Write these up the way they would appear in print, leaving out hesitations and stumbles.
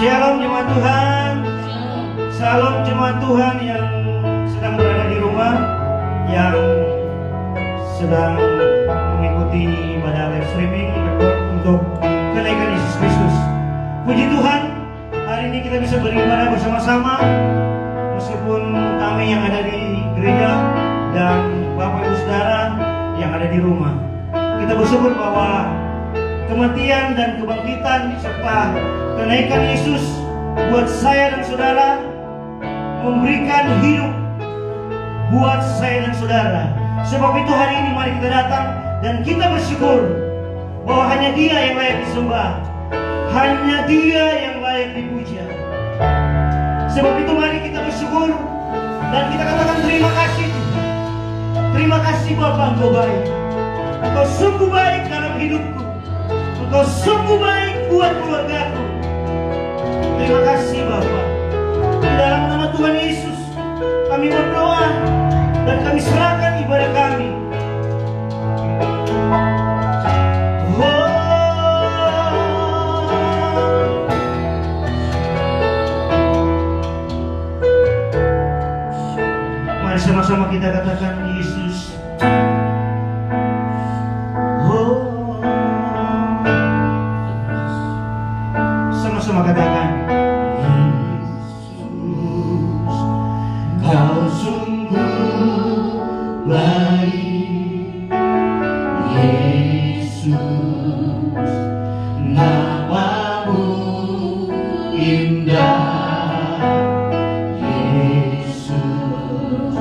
Shalom jemaat Tuhan. Shalom jemaat Tuhan yang sedang berada di rumah, yang sedang mengikuti ibadah live streaming untuk kenaikan Yesus Kristus. Puji Tuhan, hari ini kita bisa beribadah bersama-sama, meskipun kami yang ada di gereja dan Bapak Ibu Saudara yang ada di rumah. Kita bersyukur bahwa kematian dan kebangkitan serta kenaikan Yesus buat saya dan saudara memberikan hidup buat saya dan saudara. Sebab itu hari ini mari kita datang dan kita bersyukur bahwa hanya Dia yang layak disembah, hanya Dia yang layak dipuja. Sebab itu mari kita bersyukur dan kita katakan terima kasih. Terima kasih Bapa, Engkau baik. Engkau sungguh baik dalam hidupku. Engkau sungguh baik buat keluargaku. Terima kasih Bapa. Di dalam nama Tuhan Yesus kami berdoa dan kami serahkan ibadah kami. Mari sama-sama kita katakan Yesus. Sama-sama katakan Yesus, Kau sungguh baik. Yesus, namamu indah. Yesus,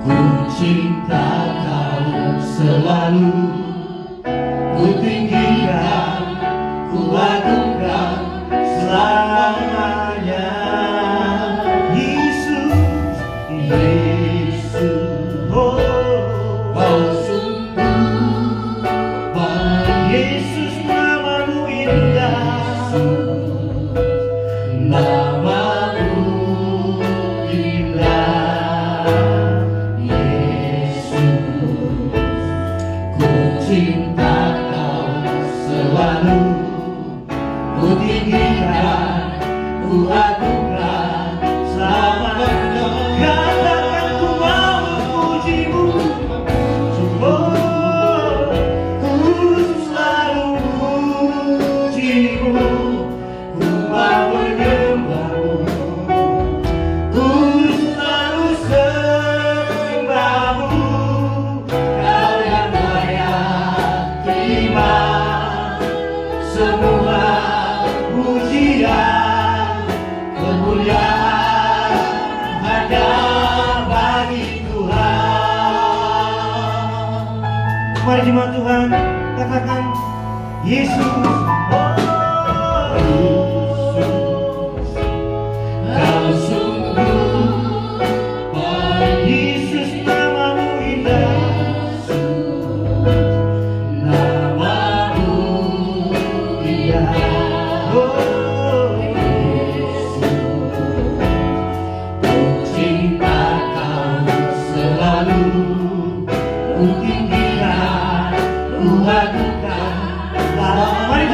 ku cinta Kau selalu. Ku tinggikan, ku agungkan selamanya. Yesus, Yesus, oh, Kau sungguh baik. Yesus, namamu indah. Namamu indah. Yesus, ku cinta Kau selalu. Ku tinggikan, ku agungkan selamanya. Katakan ku mau pujimu, oh, ku selalu pujimu. Ku mau menyembahmu, ku selalu sembahmu. Kau yang layak terima semua pujian, kemuliaan hanya bagi Tuhan. Mari jemaat Tuhan katakan Yesus, oh Yesus, Kau sungguh baik. Yesus, namamu indah. Namamu indah. Oh Yesus, ku cinta Kau selalu. Ku tinggikan, ku agungkan. Mari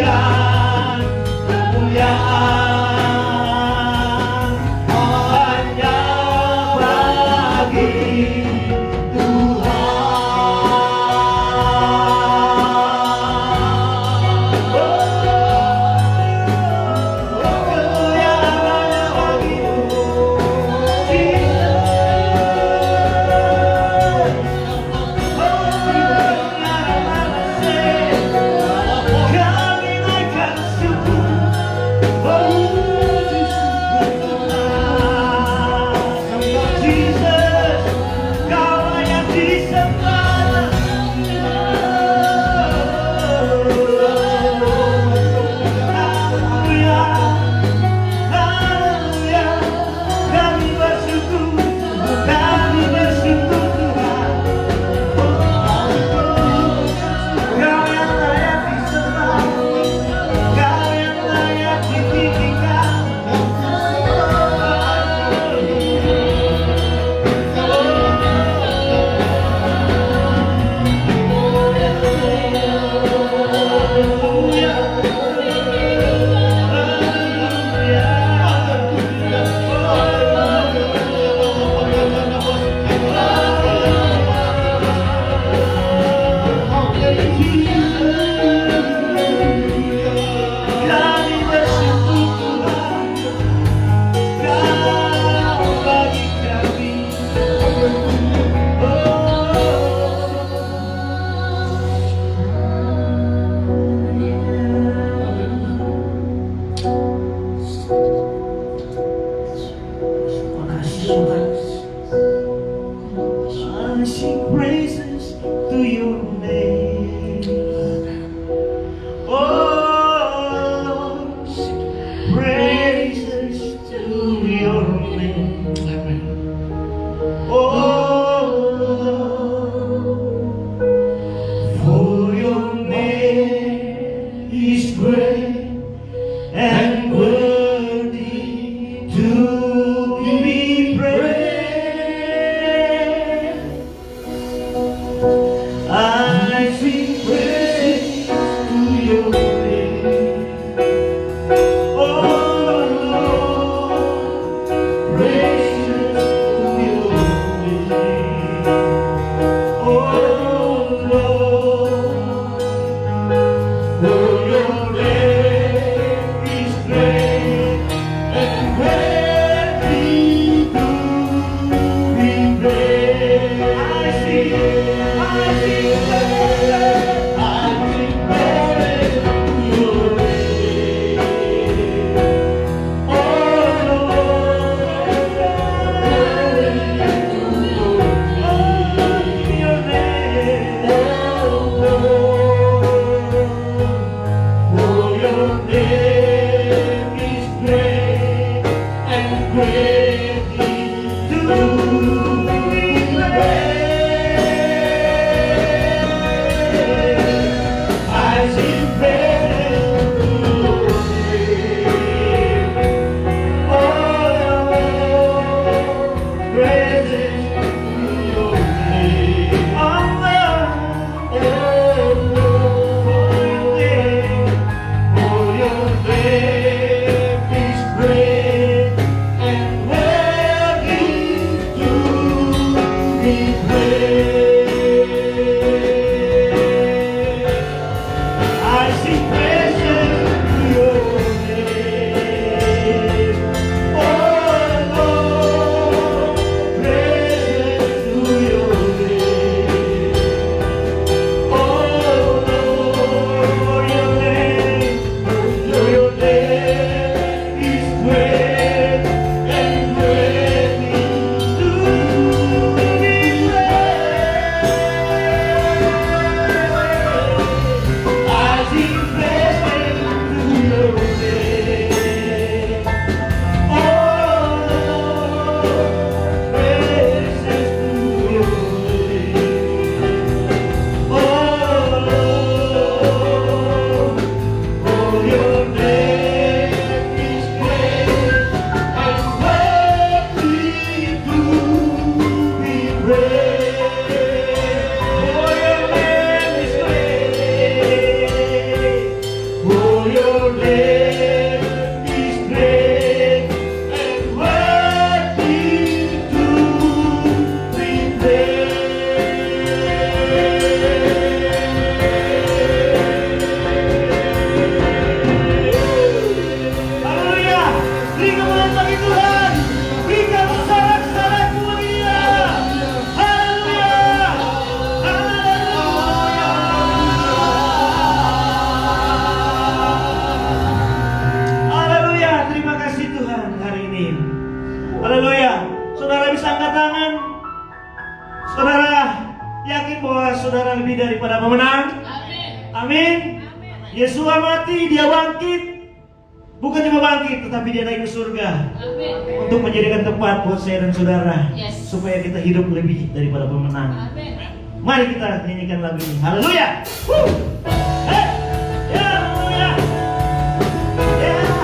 kemuliaan, kemuliaan hanya bagi I sing praises to your name. Oh, sing praises to your name. Oh, for your name is great and worthy to be praised. I sing praise to your name. Oh Lord, praises to your name. Oh Lord, for your name is great and worthy to be praised. I sing praise to your name. Oh Lord, your name. For your name is great and greatly to be praised. I sing praises to your name. Oh Lord, praises to your name. Oh Lord, for your name is great and worthy to be praised. I sing praises to your name. Oh Lord, praises to your name. Oh Lord, for your name is great and greatly to be praised. I sing praise daripada pemenang. Amin. Yesua mati, dia bangkit. Bukan cuma bangkit, tetapi dia naik ke surga. Untuk menjadikan tempat buat saya dan saudara. Supaya kita hidup lebih daripada pemenang. Mari kita nyanyikan lagu ini. Haleluya. Hey. Ya, haleluya. Ya.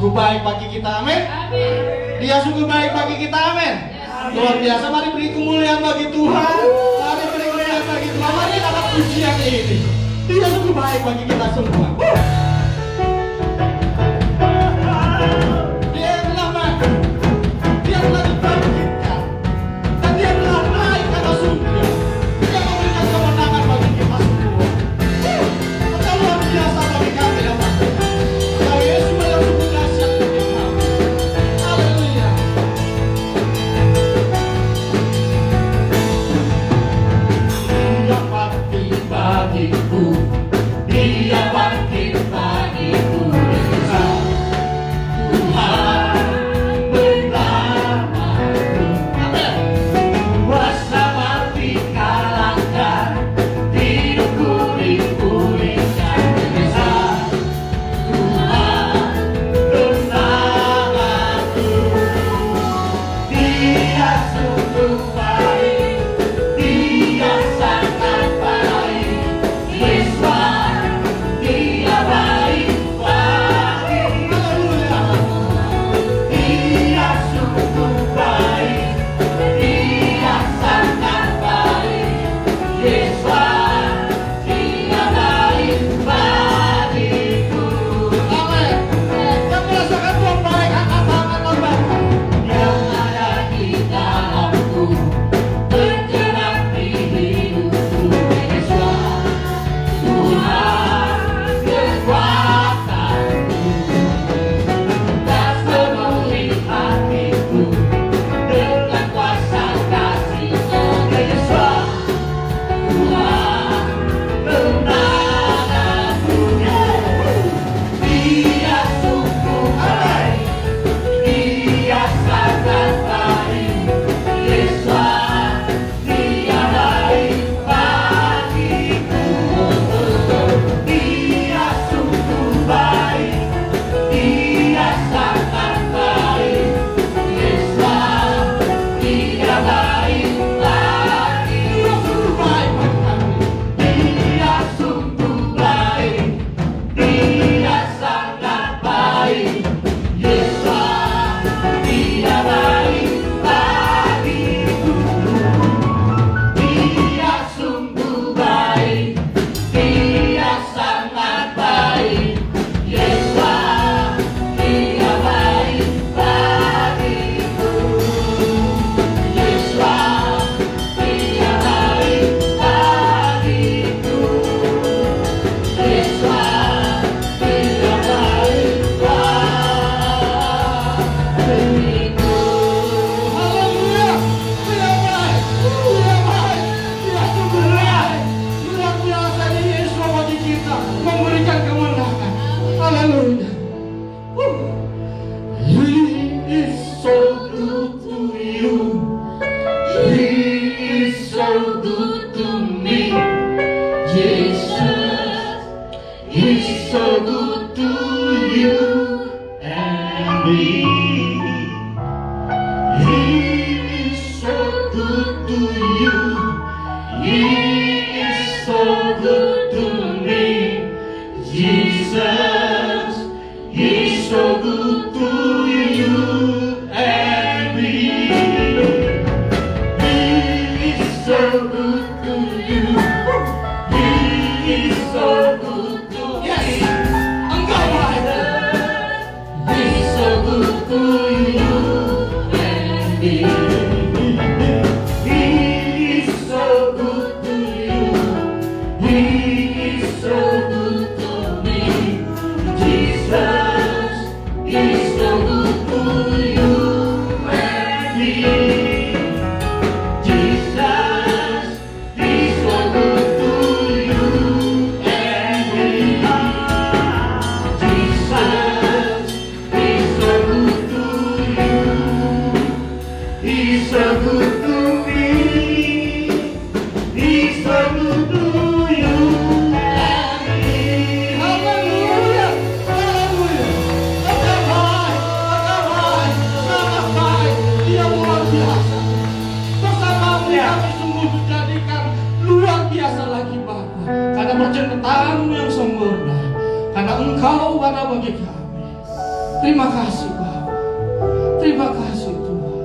sungguh baik bagi kita, amin. Dia sungguh baik bagi kita, amin. Luar biasa, mari beri kemuliaan bagi Tuhan. Mari beri kemuliaan bagi Tuhan. Mari dapat pujian ini. Dia sungguh baik bagi kita semua. Terima kasih Bapa. Terima kasih Tuhan.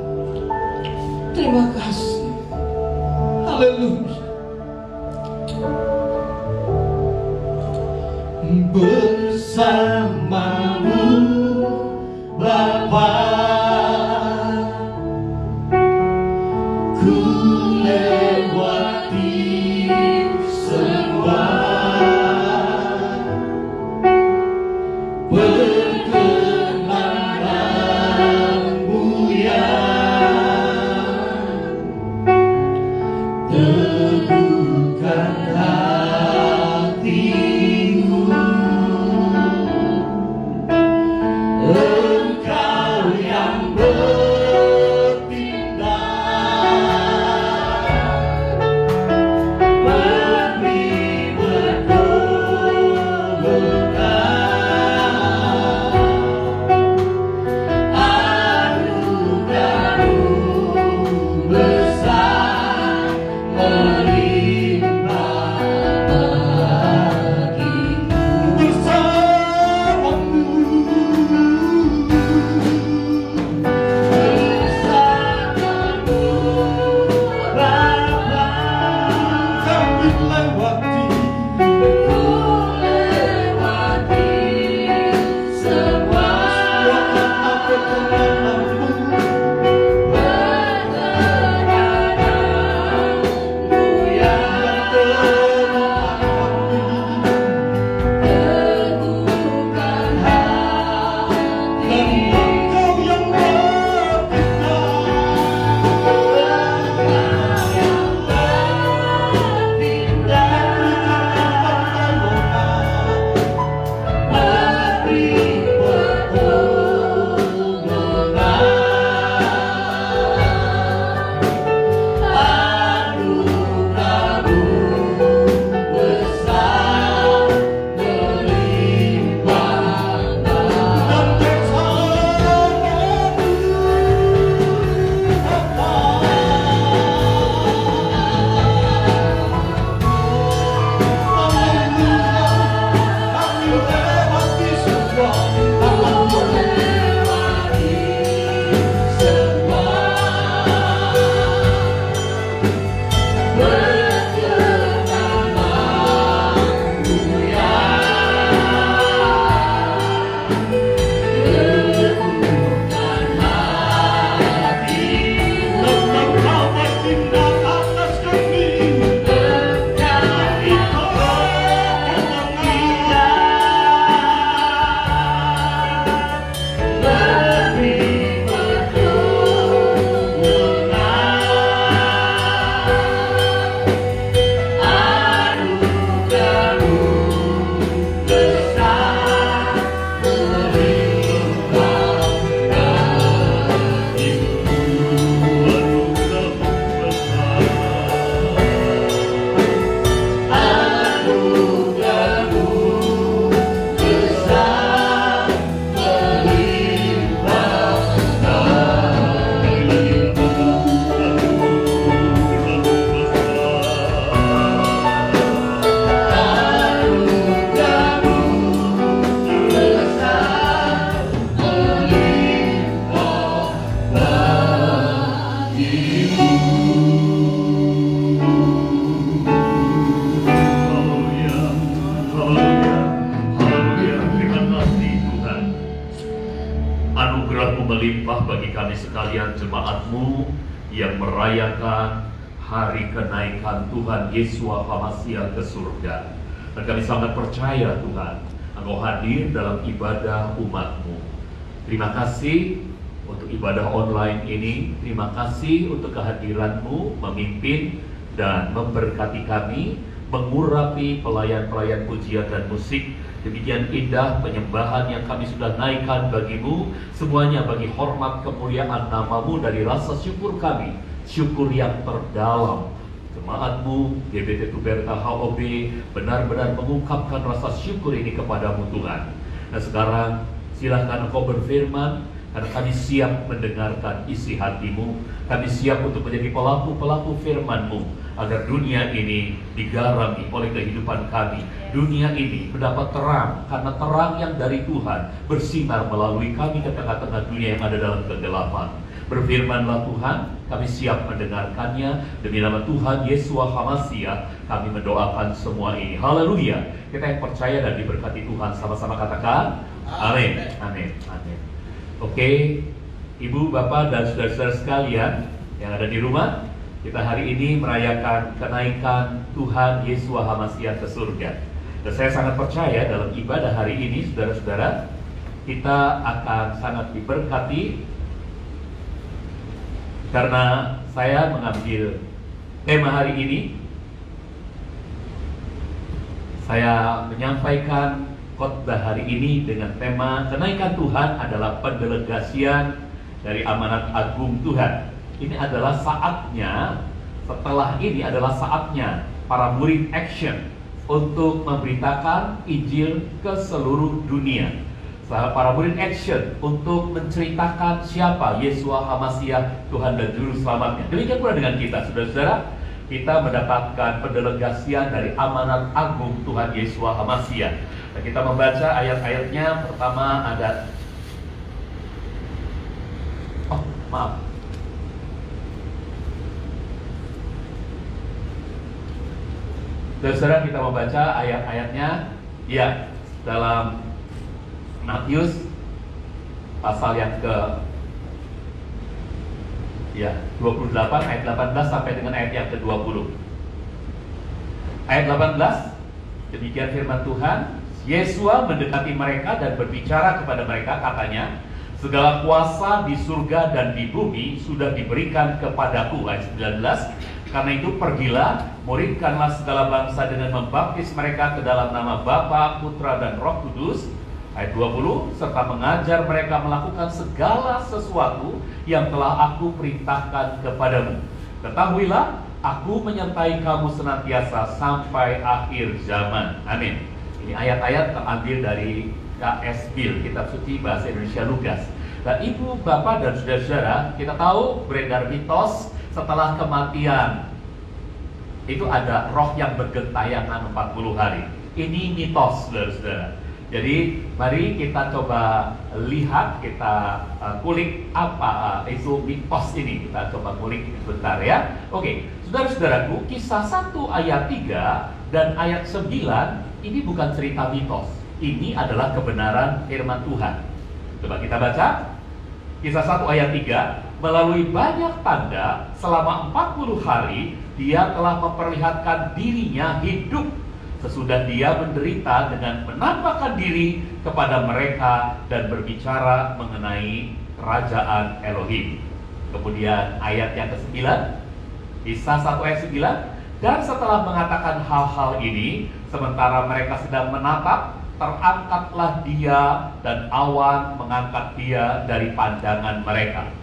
Terima kasih. Haleluya. Bersamamu Bapa, ku lewati semua perkenanmu yang bagi kami sekalian jemaat-Mu yang merayakan hari kenaikan Tuhan Yesua HaMasiah ke surga. Dan kami sangat percaya Tuhan, Engkau hadir dalam ibadah umat-Mu. Terima kasih untuk ibadah online ini. Terima kasih untuk kehadiran-Mu memimpin dan memberkati kami, mengurapi pelayan-pelayan pujian dan musik. Demikian indah penyembahan yang kami sudah naikkan bagi-Mu, semuanya bagi hormat kemuliaan nama-Mu dari rasa syukur kami, syukur yang terdalam. Jemaat-Mu, GBT Tuberta HOB, benar-benar mengungkapkan rasa syukur ini kepadamu Tuhan. Dan sekarang silahkan Engkau berfirman, karena kami siap mendengarkan isi hati-Mu. Kami siap untuk menjadi pelaku-pelaku firman-Mu, agar dunia ini digarami oleh kehidupan kami. Dunia ini mendapat terang, karena terang yang dari Tuhan bersinar melalui kami ke tengah-tengah dunia yang ada dalam kegelapan. Berfirmanlah Tuhan, kami siap mendengarkannya. Demi nama Tuhan Yesua HaMasiah, kami mendoakan semua ini. Haleluya. Kita yang percaya dan diberkati Tuhan, sama-sama katakan amin. Amin. Amin. Oke, Ibu, Bapak, dan saudara-saudara sekalian yang ada di rumah, kita hari ini merayakan kenaikan Tuhan Yesua HaMasiah ke surga. Dan saya sangat percaya dalam ibadah hari ini, saudara-saudara, kita akan sangat diberkati, karena saya mengambil tema hari ini. Saya menyampaikan khotbah hari ini dengan tema kenaikan Tuhan adalah pendelegasian dari amanat agung Tuhan. Ini adalah saatnya, setelah ini adalah saatnya para murid action untuk memberitakan Injil ke seluruh dunia. Para murid action untuk menceritakan siapa Yesua HaMasiah, Tuhan dan Juru Selamatnya. Demikian pula dengan kita, saudara-saudara. Kita mendapatkan pendelegasian dari amanat agung Tuhan Yesua HaMasiah. Dan kita membaca ayat-ayatnya. Pertama ada, saudara, kita membaca ayat-ayatnya. Ya, dalam Matius pasal yang ke 28 ayat 18 sampai dengan ayat yang ke-20. Ayat 18, demikian firman Tuhan, Yesua mendekati mereka dan berbicara kepada mereka, katanya, segala kuasa di surga dan di bumi sudah diberikan kepadaku. Ayat 19, karena itu pergilah, muridkanlah segala bangsa dengan membaptis mereka ke dalam nama Bapa, Putra dan Roh Kudus. Ayat 20, serta mengajar mereka melakukan segala sesuatu yang telah aku perintahkan kepadamu. Ketahuilah, aku menyertai kamu senantiasa sampai akhir zaman. Amin. Ini ayat-ayat terambil dari KS Bill, Kitab Suci Bahasa Indonesia Lukas. Dan Ibu, Bapak, dan saudara-saudara, kita tahu beredar mitos setelah kematian itu ada roh yang bergentayangan 40 hari. Ini mitos, saudara-saudara. Jadi mari kita coba lihat, kita kulik apa itu mitos ini. Kita coba kulik sebentar ya. Oke, saudara-saudaraku, Kisah 1 ayat 3 dan ayat 9 ini bukan cerita mitos. Ini adalah kebenaran firman Tuhan. Coba kita baca. Kisah 1 ayat 3, melalui banyak tanda selama 40 hari dia telah memperlihatkan dirinya hidup sesudah dia menderita dengan menampakkan diri kepada mereka dan berbicara mengenai kerajaan Elohim. Kemudian ayat yang ke-9, Kisah 1 ayat 9, dan setelah mengatakan hal-hal ini, sementara mereka sedang menatap, terangkatlah dia dan awan mengangkat dia dari pandangan mereka.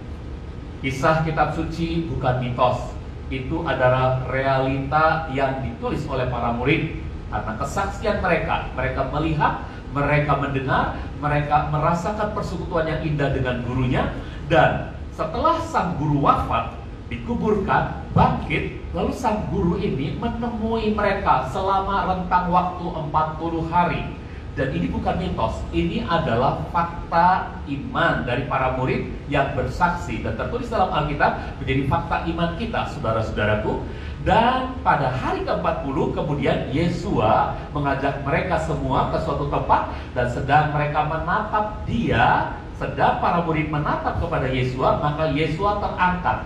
Kisah kitab suci bukan mitos. Itu adalah realita yang ditulis oleh para murid. Karena kesaksian mereka melihat, mereka mendengar, mereka merasakan persekutuan yang indah dengan gurunya. Dan setelah sang guru wafat, dikuburkan, bangkit, lalu sang guru ini menemui mereka selama rentang waktu 40 hari. Dan ini bukan mitos, ini adalah fakta iman dari para murid yang bersaksi dan tertulis dalam Alkitab menjadi fakta iman kita, saudara-saudaraku. Dan pada hari ke-40 kemudian Yesua mengajak mereka semua ke suatu tempat dan sedang mereka menatap dia, sedang para murid menatap kepada Yesua, maka Yesua terangkat,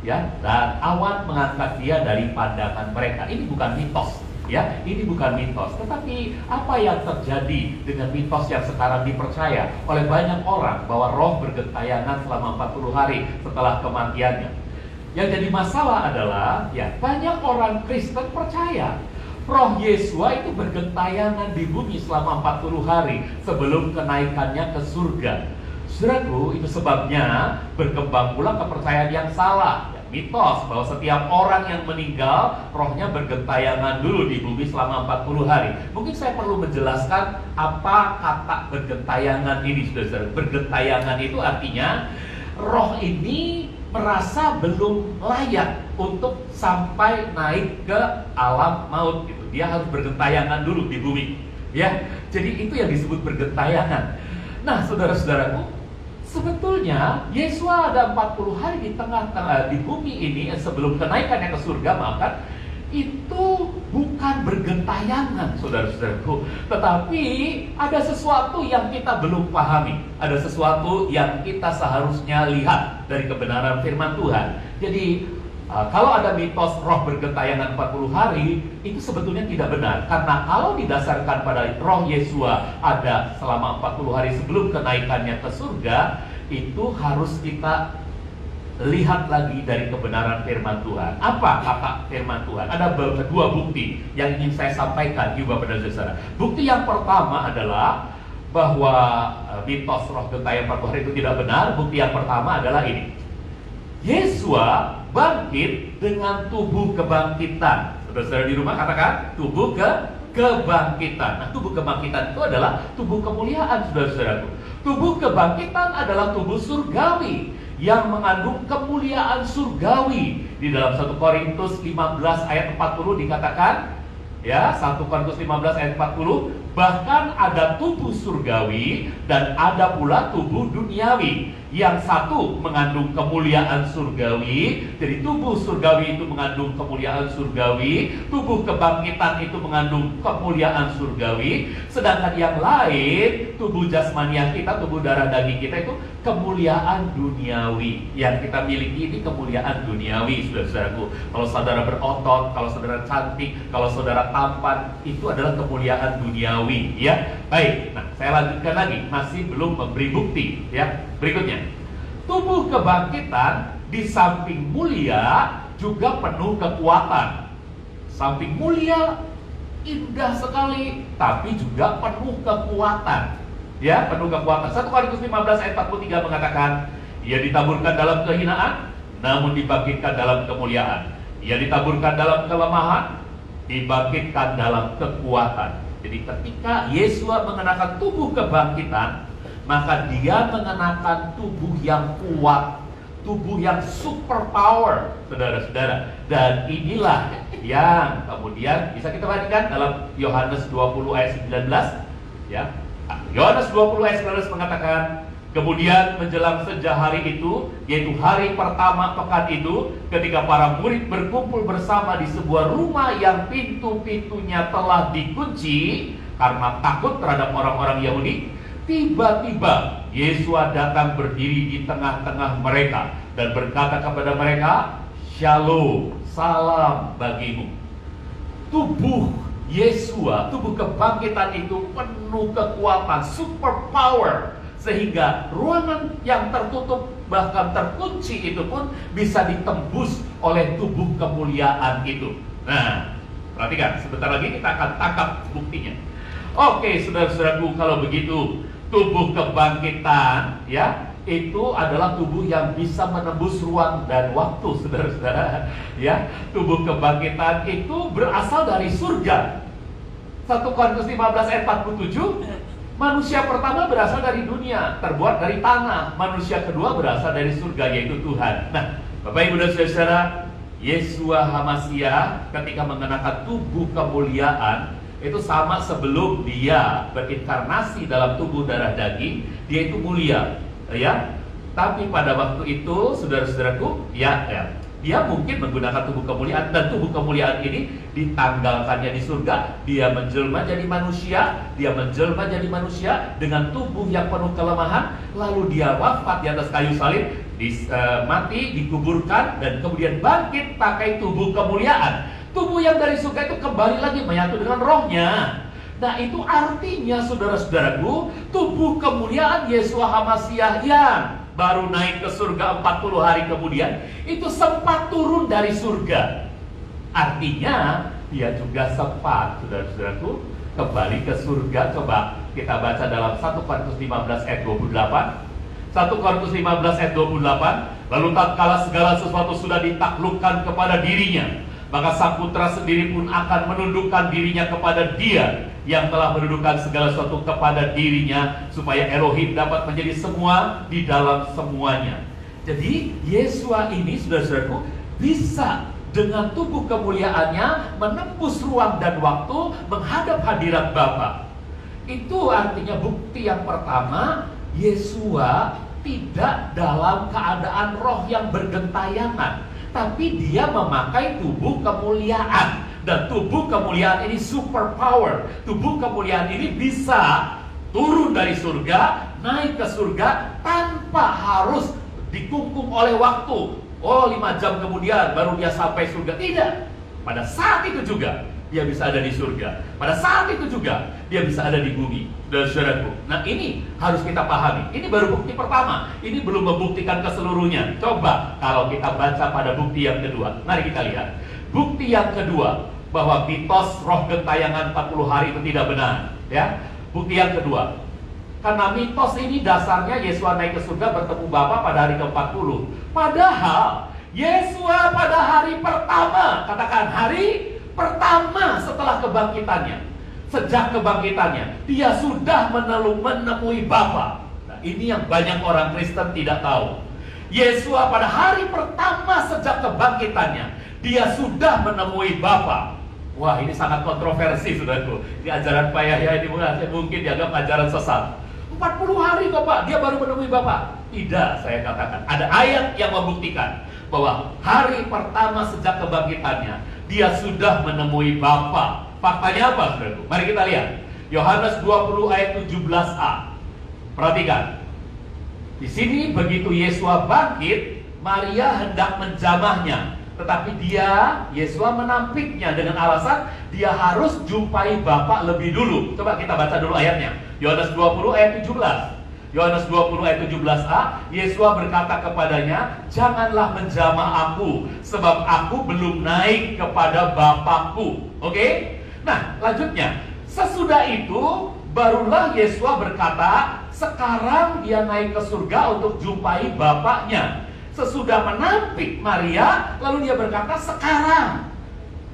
ya, dan awan mengangkat dia dari pandangan mereka. Ini bukan mitos, ya, ini bukan mitos. Tetapi apa yang terjadi dengan mitos yang sekarang dipercaya oleh banyak orang bahwa roh bergentayangan selama 40 hari setelah kematiannya? Yang jadi masalah adalah, ya, banyak orang Kristen percaya roh Yesua itu bergentayangan di bumi selama 40 hari sebelum kenaikannya ke surga. Saudaraku, itu sebabnya berkembang pula kepercayaan yang salah, ya, mitos bahwa setiap orang yang meninggal rohnya bergentayangan dulu di bumi selama 40 hari. Mungkin saya perlu menjelaskan apa kata bergentayangan ini, saudara. Bergentayangan itu artinya roh ini merasa belum layak untuk sampai naik ke alam maut gitu. Dia harus bergentayangan dulu di bumi, ya. Jadi itu yang disebut bergentayangan. Nah, saudara-saudaraku, sebetulnya Yesua ada 40 hari di tengah-tengah di bumi ini sebelum kenaikannya ke surga, maka itu bukan bergentayangan, saudara-saudaraku, tetapi ada sesuatu yang kita belum pahami, ada sesuatu yang kita seharusnya lihat dari kebenaran firman Tuhan. Jadi kalau ada mitos roh bergentayangan 40 hari, itu sebetulnya tidak benar. Karena kalau didasarkan pada roh Yesua ada selama 40 hari sebelum kenaikannya ke surga, itu harus kita lihat lagi dari kebenaran firman Tuhan. Apa kata firman Tuhan? Ada dua bukti yang ingin saya sampaikan juga pada saudara. Bukti yang pertama adalah bahwa mitos roh gentayangan 40 hari itu tidak benar. Bukti yang pertama adalah ini. Yesua bangkit dengan tubuh kebangkitan. Saudara-saudara di rumah katakan tubuh kebangkitan. Nah, tubuh kebangkitan itu adalah tubuh kemuliaan, saudara-saudaraku. Tubuh kebangkitan adalah tubuh surgawi yang mengandung kemuliaan surgawi. Di dalam 1 Korintus 15 ayat 40 dikatakan, ya, 1 Korintus 15 ayat 40, bahkan ada tubuh surgawi dan ada pula tubuh duniawi. Yang satu mengandung kemuliaan surgawi, jadi tubuh surgawi itu mengandung kemuliaan surgawi, tubuh kebangkitan itu mengandung kemuliaan surgawi, sedangkan yang lain, tubuh jasmania kita, tubuh darah daging kita itu kemuliaan duniawi. Yang kita miliki ini kemuliaan duniawi, saudara-saudaraku. Kalau saudara berotot, kalau saudara cantik, kalau saudara tampan, itu adalah kemuliaan duniawi, ya. Baik, nah saya lanjutkan lagi, masih belum memberi bukti, ya. Berikutnya, tubuh kebangkitan di samping mulia juga penuh kekuatan. Samping mulia, indah sekali, tapi juga penuh kekuatan. Ya, penuh kekuatan. 1 Korintus 15 ayat 43 mengatakan, ia ditaburkan dalam kehinaan, namun dibangkitkan dalam kemuliaan. Ia ditaburkan dalam kelemahan, dibangkitkan dalam kekuatan. Jadi ketika Yesua mengenakan tubuh kebangkitan, maka dia mengenakan tubuh yang kuat, tubuh yang super power, saudara-saudara. Dan inilah yang kemudian bisa kita perhatikan dalam Yohanes 20 ayat 19, ya. Yohanes 20 ayat 19 mengatakan, kemudian menjelang senja hari itu, yaitu hari pertama pekan itu, ketika para murid berkumpul bersama di sebuah rumah yang pintu-pintunya telah dikunci karena takut terhadap orang-orang Yahudi, tiba-tiba Yesua datang berdiri di tengah-tengah mereka dan berkata kepada mereka, Shalom, salam bagimu. Tubuh Yesua, tubuh kebangkitan itu penuh kekuatan, super power, sehingga ruangan yang tertutup bahkan terkunci itu pun bisa ditembus oleh tubuh kemuliaan itu. Nah, perhatikan, sebentar lagi kita akan tangkap buktinya. Oke, saudara-saudaraku, kalau begitu tubuh kebangkitan, ya, itu adalah tubuh yang bisa menembus ruang dan waktu, saudara-saudara. Ya, tubuh kebangkitan itu berasal dari surga. 1 Korintus 15 ayat 47, manusia pertama berasal dari dunia, terbuat dari tanah. Manusia kedua berasal dari surga, yaitu Tuhan. Nah, Bapak Ibu dan saudara, Yesua HaMashiach ketika mengenakan tubuh kemuliaan, itu sama sebelum dia berinkarnasi dalam tubuh darah daging, dia itu mulia, ya. Tapi pada waktu itu, saudara-saudaraku, ya, Dia mungkin menggunakan tubuh kemuliaan, dan tubuh kemuliaan ini ditanggalkannya di surga. Dia menjelma jadi manusia, dia menjelma jadi manusia dengan tubuh yang penuh kelemahan, lalu dia wafat di atas kayu salib, mati, dikuburkan, dan kemudian bangkit pakai tubuh kemuliaan. Tubuh yang dari surga itu kembali lagi menyatu dengan rohnya. Nah, itu artinya saudara-saudaraku, tubuh kemuliaan Yeshua HaMasyiah yang baru naik ke surga 40 hari kemudian, itu sempat turun dari surga. Artinya dia juga sempat, saudara-saudaraku, kembali ke surga. Coba kita baca dalam 1 Korintus 15 ayat 28. 1 Korintus 15 ayat 28. Lalu tatkala segala sesuatu sudah ditaklukkan kepada dirinya, maka sang putra sendiri pun akan menundukkan dirinya kepada Dia yang telah menundukkan segala sesuatu kepada dirinya, supaya Elohim dapat menjadi semua di dalam semuanya. Jadi Yeshua ini, saudara-saudaraku, bisa dengan tubuh kemuliaannya menembus ruang dan waktu menghadap hadirat Bapa. Itu artinya bukti yang pertama, Yeshua tidak dalam keadaan roh yang bergentayangan, tapi dia memakai tubuh kemuliaan. Dan tubuh kemuliaan ini super power. Tubuh kemuliaan ini bisa turun dari surga, naik ke surga tanpa harus dikungkung oleh waktu. Oh, 5 jam kemudian baru dia sampai surga. Tidak. Pada saat itu juga dia bisa ada di surga. Pada saat itu juga dia bisa ada di bumi. Saudara-saudaraku, nah ini harus kita pahami. Ini baru bukti pertama. Ini belum membuktikan keseluruhnya. Coba kalau kita baca pada bukti yang kedua. Mari kita lihat. Bukti yang kedua, bahwa mitos roh gentayangan 40 hari itu tidak benar, ya. Bukti yang kedua, karena mitos ini dasarnya Yeshua naik ke surga bertemu Bapa pada hari ke-40. Padahal Yeshua pada hari pertama, katakan hari pertama setelah kebangkitannya, sejak kebangkitannya dia sudah menemui Bapa. Nah, ini yang banyak orang Kristen tidak tahu. Yeshua pada hari pertama sejak kebangkitannya dia sudah menemui Bapa. Wah, ini sangat kontroversi, saudaraku. Di ajaran Pak Yahya ini mungkin dianggap ajaran sesat. 40 hari kok Pak, dia baru menemui Bapa. Tidak, saya katakan. Ada ayat yang membuktikan bahwa hari pertama sejak kebangkitannya dia sudah menemui Bapa. Faktanya apa, saudaraku? Mari kita lihat. Yohanes 20 ayat 17a. Perhatikan. Di sini begitu Yeshua bangkit, Maria hendak menjamahnya. Tetapi Yeshua menampiknya dengan alasan dia harus jumpai Bapa lebih dulu. Coba kita baca dulu ayatnya. Yohanes 20 ayat 17. Yohanes 20 ayat 17a, Yeshua berkata kepadanya, "Janganlah menjamah aku, sebab aku belum naik kepada Bapakku." Oke? Nah, lanjutnya. Sesudah itu barulah Yeshua berkata, sekarang dia naik ke surga untuk jumpai Bapaknya. Sesudah menampik Maria, lalu dia berkata, sekarang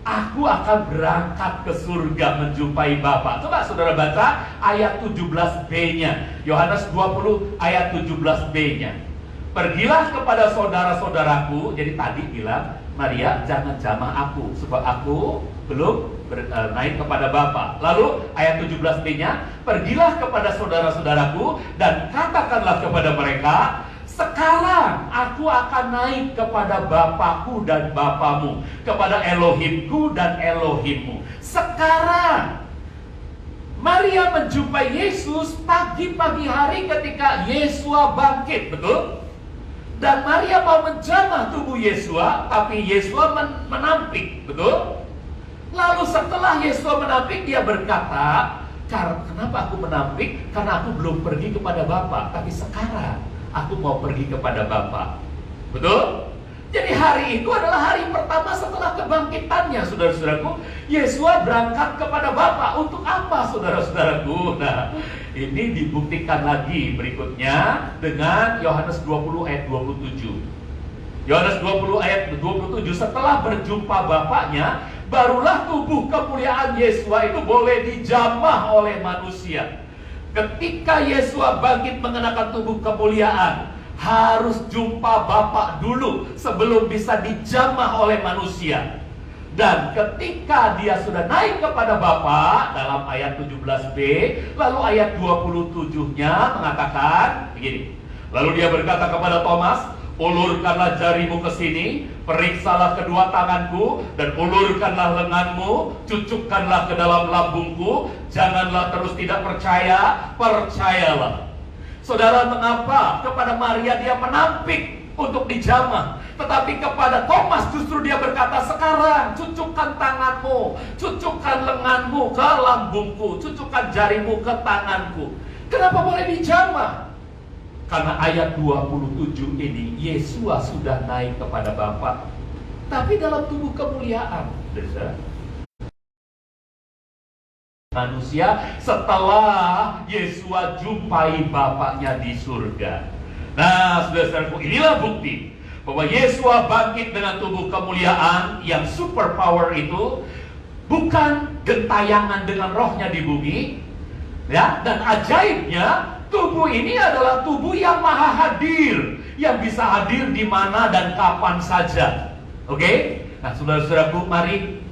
aku akan berangkat ke surga menjumpai Bapa. Coba saudara baca ayat 17b-nya. Yohanes 20 ayat 17b-nya. Pergilah kepada saudara-saudaraku. Jadi tadi bilang, Maria jangan jamah aku, sebab aku belum naik kepada Bapa. Lalu ayat 17b-nya, pergilah kepada saudara-saudaraku dan katakanlah kepada mereka, sekarang aku akan naik kepada Bapakku dan Bapamu, kepada Elohimku dan Elohimmu. Sekarang Maria menjumpai Yesus pagi-pagi hari ketika Yeshua bangkit, betul? Dan Maria mau menjamah tubuh Yeshua, tapi Yeshua menampik, betul? Lalu setelah Yeshua menampik, dia berkata, kenapa aku menampik? Karena aku belum pergi kepada Bapa, tapi sekarang aku mau pergi kepada Bapa. Betul? Jadi hari itu adalah hari pertama setelah kebangkitannya, saudara-saudaraku. Yeshua berangkat kepada Bapa. Untuk apa, saudara-saudaraku? Nah, ini dibuktikan lagi berikutnya dengan Yohanes 20 ayat 27. Yohanes 20 ayat 27, setelah berjumpa Bapaknya, barulah tubuh kemuliaan Yeshua itu boleh dijamah oleh manusia. Ketika Yeshua bangkit mengenakan tubuh kemuliaan, harus jumpa Bapa dulu sebelum bisa dijamah oleh manusia. Dan ketika dia sudah naik kepada Bapa dalam ayat 17b, lalu ayat 27-nya mengatakan begini. Lalu dia berkata kepada Thomas, Ulurkanlah jarimu ke sini, periksalah kedua tanganku, dan ulurkanlah lenganmu, cucukkanlah ke dalam lambungku. Janganlah terus tidak percaya, percayalah. Saudara, mengapa kepada Maria dia menampik untuk dijamah, tetapi kepada Thomas justru dia berkata, sekarang cucukkan tanganmu, cucukkan lenganmu ke lambungku, cucukkan jarimu ke tanganku. Kenapa boleh dijamah? Karena ayat 27 ini, Yesua sudah naik kepada Bapa, tapi dalam tubuh kemuliaan. Manusia setelah Yesua jumpai Bapaknya di surga. Nah, saudara-saudaraku, inilah bukti bahwa Yesua bangkit dengan tubuh kemuliaan yang super power itu, bukan gentayangan dengan rohnya di bumi, ya. Dan ajaibnya, tubuh ini adalah tubuh yang maha hadir, yang bisa hadir di mana dan kapan saja. Oke? Nah, saudara-saudaraku, mari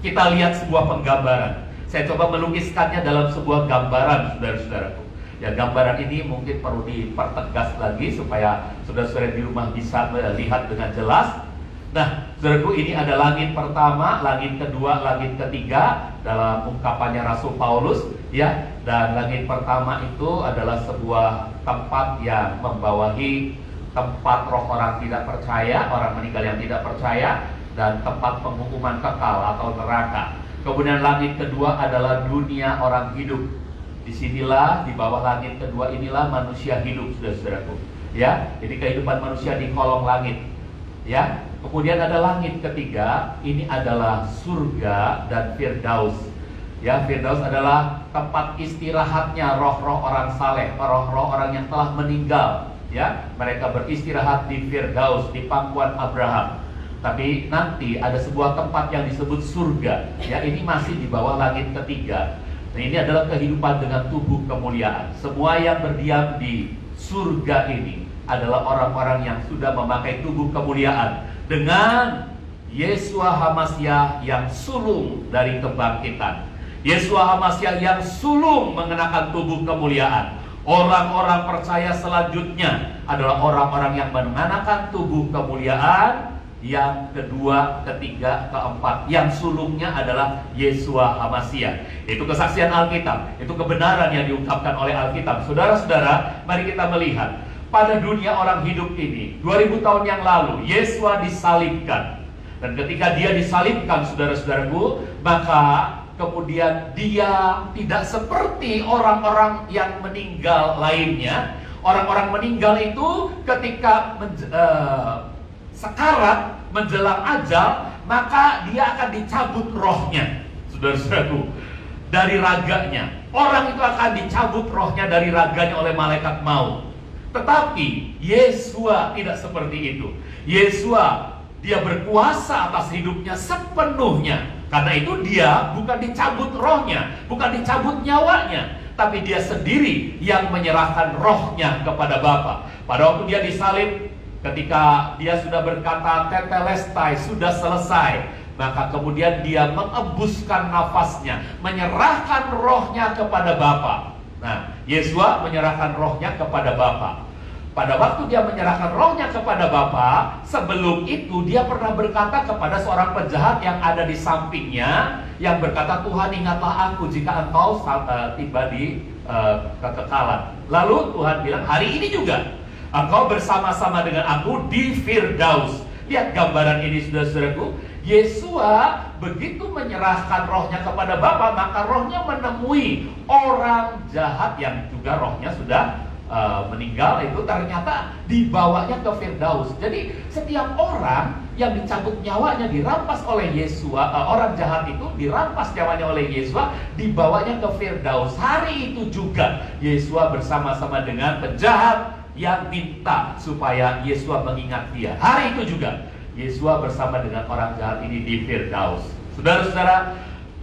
kita lihat sebuah penggambaran. Saya coba melukiskannya dalam sebuah gambaran, saudara-saudaraku. Ya, gambaran ini mungkin perlu dipertegas lagi supaya saudara-saudara di rumah bisa melihat dengan jelas. Nah, saudaraku, ini ada langit pertama, langit kedua, langit ketiga dalam ungkapannya Rasul Paulus, ya. Dan langit pertama itu adalah sebuah tempat yang membawahi tempat roh orang tidak percaya, orang meninggal yang tidak percaya, dan tempat penghukuman kekal atau neraka. Kemudian langit kedua adalah dunia orang hidup. Disinilah, di bawah langit kedua inilah manusia hidup, saudara-saudaraku. Ya, jadi kehidupan manusia di kolong langit. Ya, kemudian ada langit ketiga, ini adalah surga dan Firdaus. Ya, Firdaus adalah tempat istirahatnya roh-roh orang saleh, roh-roh orang yang telah meninggal. Ya, mereka beristirahat di Firdaus, di pangkuan Abraham. Tapi nanti ada sebuah tempat yang disebut surga. Ya, ini masih di bawah langit ketiga. Nah, ini adalah kehidupan dengan tubuh kemuliaan. Semua yang berdiam di surga ini adalah orang-orang yang sudah memakai tubuh kemuliaan dengan Yesua HaMasyiah yang sulung dari kebangkitan. Yesua HaMasyiah yang sulung mengenakan tubuh kemuliaan. Orang-orang percaya selanjutnya adalah orang-orang yang mengenakan tubuh kemuliaan yang kedua, ketiga, keempat, yang sulungnya adalah Yesua HaMasyiah. Itu kesaksian Alkitab, itu kebenaran yang diungkapkan oleh Alkitab. Saudara-saudara, mari kita melihat pada dunia orang hidup ini, 2000 tahun yang lalu Yesua disalibkan. Dan ketika dia disalibkan, saudara-saudaraku, maka kemudian dia tidak seperti orang-orang yang meninggal lainnya. Orang-orang meninggal itu ketika sekarat menjelang ajal, maka dia akan dicabut rohnya, saudara-saudaraku, dari raganya. Orang itu akan dicabut rohnya dari raganya oleh malaikat maut. Tetapi Yesua tidak seperti itu. Yesua, dia berkuasa atas hidupnya sepenuhnya. Karena itu dia bukan dicabut rohnya, bukan dicabut nyawanya, tapi dia sendiri yang menyerahkan rohnya kepada Bapa. Pada waktu dia disalib, ketika dia sudah berkata tetelestai, sudah selesai, maka kemudian dia mengembuskan nafasnya, menyerahkan rohnya kepada Bapa. Nah, Yesua menyerahkan rohnya kepada Bapa. Pada waktu dia menyerahkan rohnya kepada Bapa, sebelum itu dia pernah berkata kepada seorang penjahat yang ada di sampingnya, yang berkata, Tuhan, ingatlah aku jika engkau tiba di kekekalan. Lalu Tuhan bilang, hari ini juga engkau bersama-sama dengan aku di Firdaus. Lihat gambaran ini, saudara-saudaraku. Yesua begitu menyerahkan rohnya kepada Bapa, maka rohnya menemui orang jahat yang juga rohnya sudah meninggal, itu ternyata dibawanya ke Firdaus. Jadi setiap orang yang dicabut nyawanya, dirampas oleh Yesua, orang jahat itu dirampas nyawanya oleh Yesua, dibawanya ke Firdaus. Hari itu juga Yesua bersama-sama dengan penjahat yang minta supaya Yesua mengingat dia. Hari itu juga Yesua bersama dengan orang jahat ini di Firdaus. Saudara-saudara,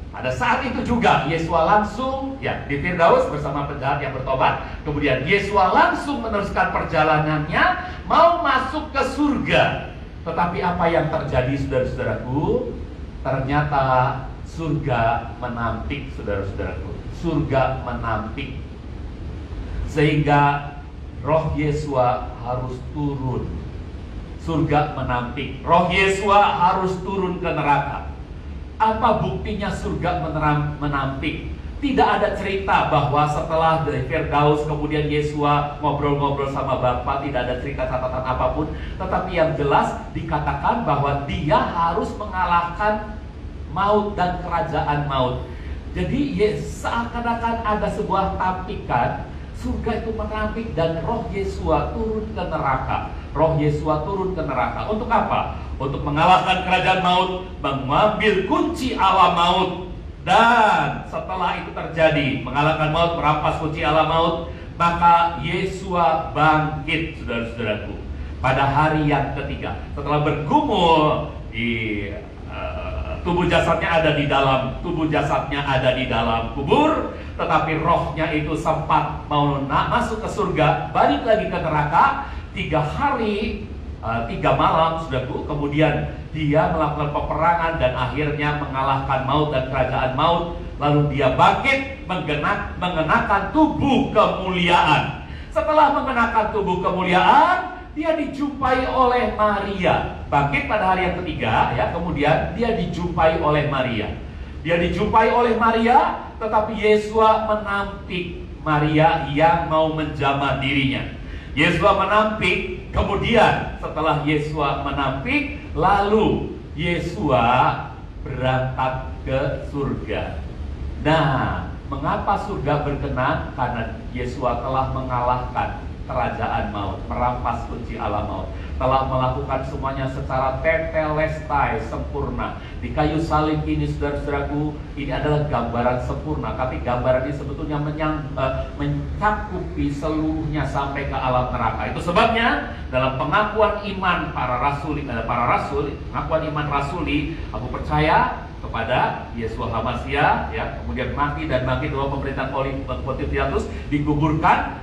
pada saat itu juga Yesua langsung di Firdaus bersama penjahat yang bertobat. Kemudian Yesua langsung meneruskan perjalanannya mau masuk ke surga. Tetapi apa yang terjadi, saudara-saudaraku? Ternyata surga menampik, saudara-saudaraku. Surga menampik. Sehingga roh Yesua harus turun surga menampik. Roh Yesua harus turun ke neraka. Apa buktinya surga menampik? Tidak ada cerita bahwa setelah dari Firdaus kemudian Yesua ngobrol-ngobrol sama Bapa, tidak ada cerita catatan apapun. Tetapi yang jelas dikatakan bahwa dia harus mengalahkan maut dan kerajaan maut. Jadi seakan-akan ada sebuah tampikan surga itu menampik dan roh Yesua turun ke neraka. Roh Yesua turun ke neraka. Untuk apa? Untuk mengalahkan kerajaan maut, mengambil kunci alam maut. Dan setelah itu terjadi, mengalahkan maut, merampas kunci alam maut, maka Yesua bangkit, saudara-saudaraku, pada hari yang ketiga. Setelah bergumul di tubuh jasadnya ada di dalam kubur, tetapi rohnya itu sempat mau masuk ke surga, balik lagi ke neraka 3 hari 3 malam, saudaraku. Kemudian dia melakukan peperangan dan akhirnya mengalahkan maut dan kerajaan maut. Lalu dia bangkit mengenakan tubuh kemuliaan. Setelah mengenakan tubuh kemuliaan, dia dijumpai oleh Maria. Bangkit pada hari yang ketiga, ya. Kemudian dia dijumpai oleh Maria. Tetapi Yesua menampik Maria yang mau menjamah dirinya. Yesua menampik, kemudian setelah Yesua menampik, lalu Yesua berangkat ke surga. Nah, mengapa surga berkenan? Karena Yesua telah mengalahkan kerajaan maut, merampas kunci alam maut, telah melakukan semuanya secara tetelestai, sempurna. Di kayu salib ini, saudara-saudaraku, ini adalah gambaran sempurna, tapi gambaran ini sebetulnya mencakupi seluruhnya sampai ke alam neraka. Itu sebabnya dalam pengakuan iman para rasul, pengakuan iman rasuli, aku percaya kepada Yesua HaMashiach, ya, kemudian mati dan bangkit dalam pemerintahan Pontius Pilatus, dikuburkan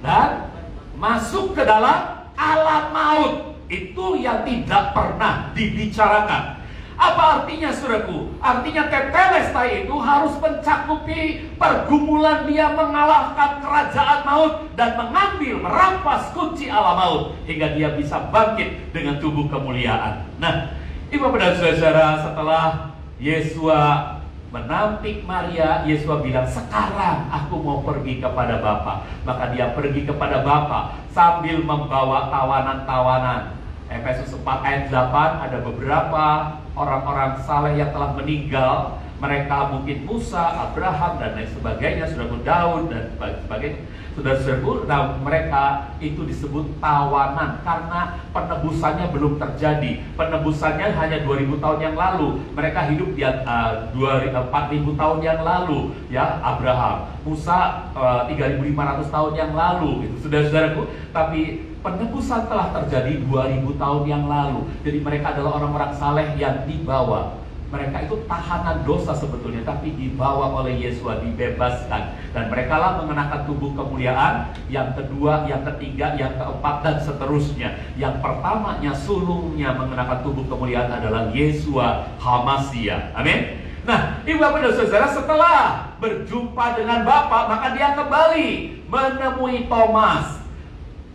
dan masuk ke dalam alam maut. Itu yang tidak pernah dibicarakan. Apa artinya, saudaraku? Artinya tetelestai itu harus mencakupi pergumulan dia mengalahkan kerajaan maut dan merampas kunci alam maut hingga dia bisa bangkit dengan tubuh kemuliaan. Nah, Ibu dan saudara, setelah Yesua menampik Maria, Yesua bilang, sekarang aku mau pergi kepada Bapa. Maka dia pergi kepada Bapa sambil membawa tawanan-tawanan. Efesus 4 ayat 8, ada beberapa orang-orang saleh yang telah meninggal. Mereka mungkin Musa, Abraham, dan lain sebagainya, saudara Daud, dan sebagainya. Saudara-saudaraku, nah mereka itu disebut tawanan karena penebusannya belum terjadi. Penebusannya hanya 2000 tahun yang lalu. Mereka hidup di 4000 tahun yang lalu, ya, Abraham. Musa 3500 tahun yang lalu, gitu, saudara-saudaraku. Tapi penebusan telah terjadi 2000 tahun yang lalu. Jadi mereka adalah orang-orang saleh yang dibawa. Mereka itu tahanan dosa sebetulnya, tapi dibawa oleh Yesua, dibebaskan. Dan mereka lah mengenakan tubuh kemuliaan. Yang kedua, yang ketiga, yang keempat, dan seterusnya. Yang pertamanya, sulungnya mengenakan tubuh kemuliaan adalah Yesua HaMashiach. Amin. Nah, Ibu dan Saudara, setelah berjumpa dengan Bapa, maka dia kembali menemui Thomas.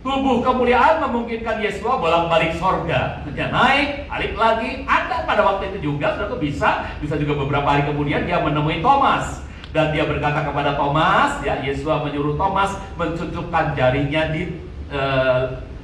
Tubuh kemuliaan memungkinkan Yesua bolak-balik sorga. Dia naik, balik lagi. Ada pada waktu itu juga, saudara, bisa juga beberapa hari kemudian dia menemui Thomas. Dan dia berkata kepada Thomas, ya, Yesua menyuruh Thomas mencucukkan jarinya di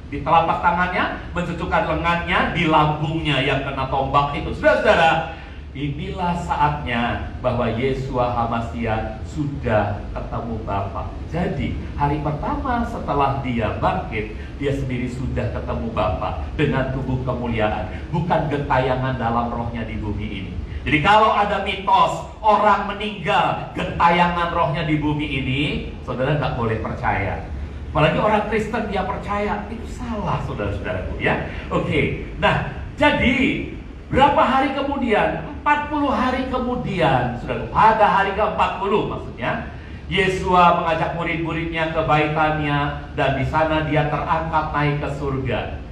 telapak tangannya, mencucukkan lengannya di lambungnya yang kena tombak itu. Saudara-saudara, inilah saatnya bahwa Yesua HaMashiach sudah ketemu Bapa. Jadi hari pertama setelah dia bangkit, dia sendiri sudah ketemu Bapa dengan tubuh kemuliaan, bukan gentayangan dalam rohnya di bumi ini. Jadi kalau ada mitos orang meninggal gentayangan rohnya di bumi ini, saudara nggak boleh percaya. Apalagi orang Kristen dia percaya, itu salah, saudara-saudaraku, ya. Oke. Nah, jadi berapa hari kemudian? 40 hari kemudian, saudara, pada hari ke-40 maksudnya, Yesua mengajak murid-muridnya ke baitannya, dan di sana dia terangkat naik ke surga.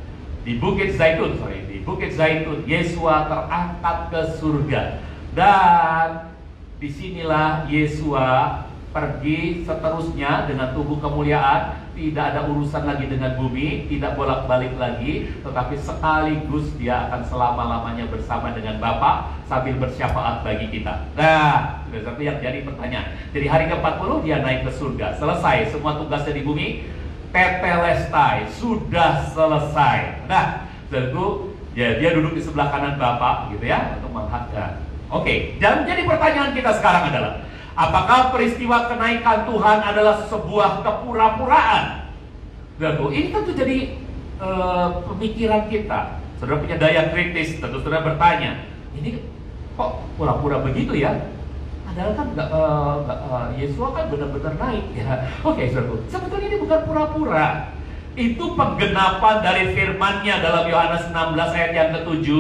Di Bukit Zaitun, Yesua terangkat ke surga. Dan disinilah Yesua pergi seterusnya dengan tubuh kemuliaan tidak ada urusan lagi dengan bumi, tidak bolak-balik lagi, tetapi sekaligus dia akan selama-lamanya bersama dengan Bapa sambil bersyafaat bagi kita. Nah, sudah satu yang jadi pertanyaan. Jadi hari ke-40 dia naik ke surga, selesai semua tugasnya di bumi, tetelestai, sudah selesai. Nah, tentu ya, dia duduk di sebelah kanan Bapa gitu ya, untuk menghadap. Oke, dan jadi pertanyaan kita sekarang adalah, apakah peristiwa kenaikan Tuhan adalah sebuah kepura-puraan? Tentu ini tentu jadi pemikiran kita. Saudara punya daya kritis, tentu saudara bertanya, ini kok pura-pura begitu ya? Padahal kan Yesus kan benar-benar naik ya. Oke, saudara, sebetulnya ini bukan pura-pura. Itu penggenapan dari firman-Nya dalam Yohanes 16 ayat yang ke-7.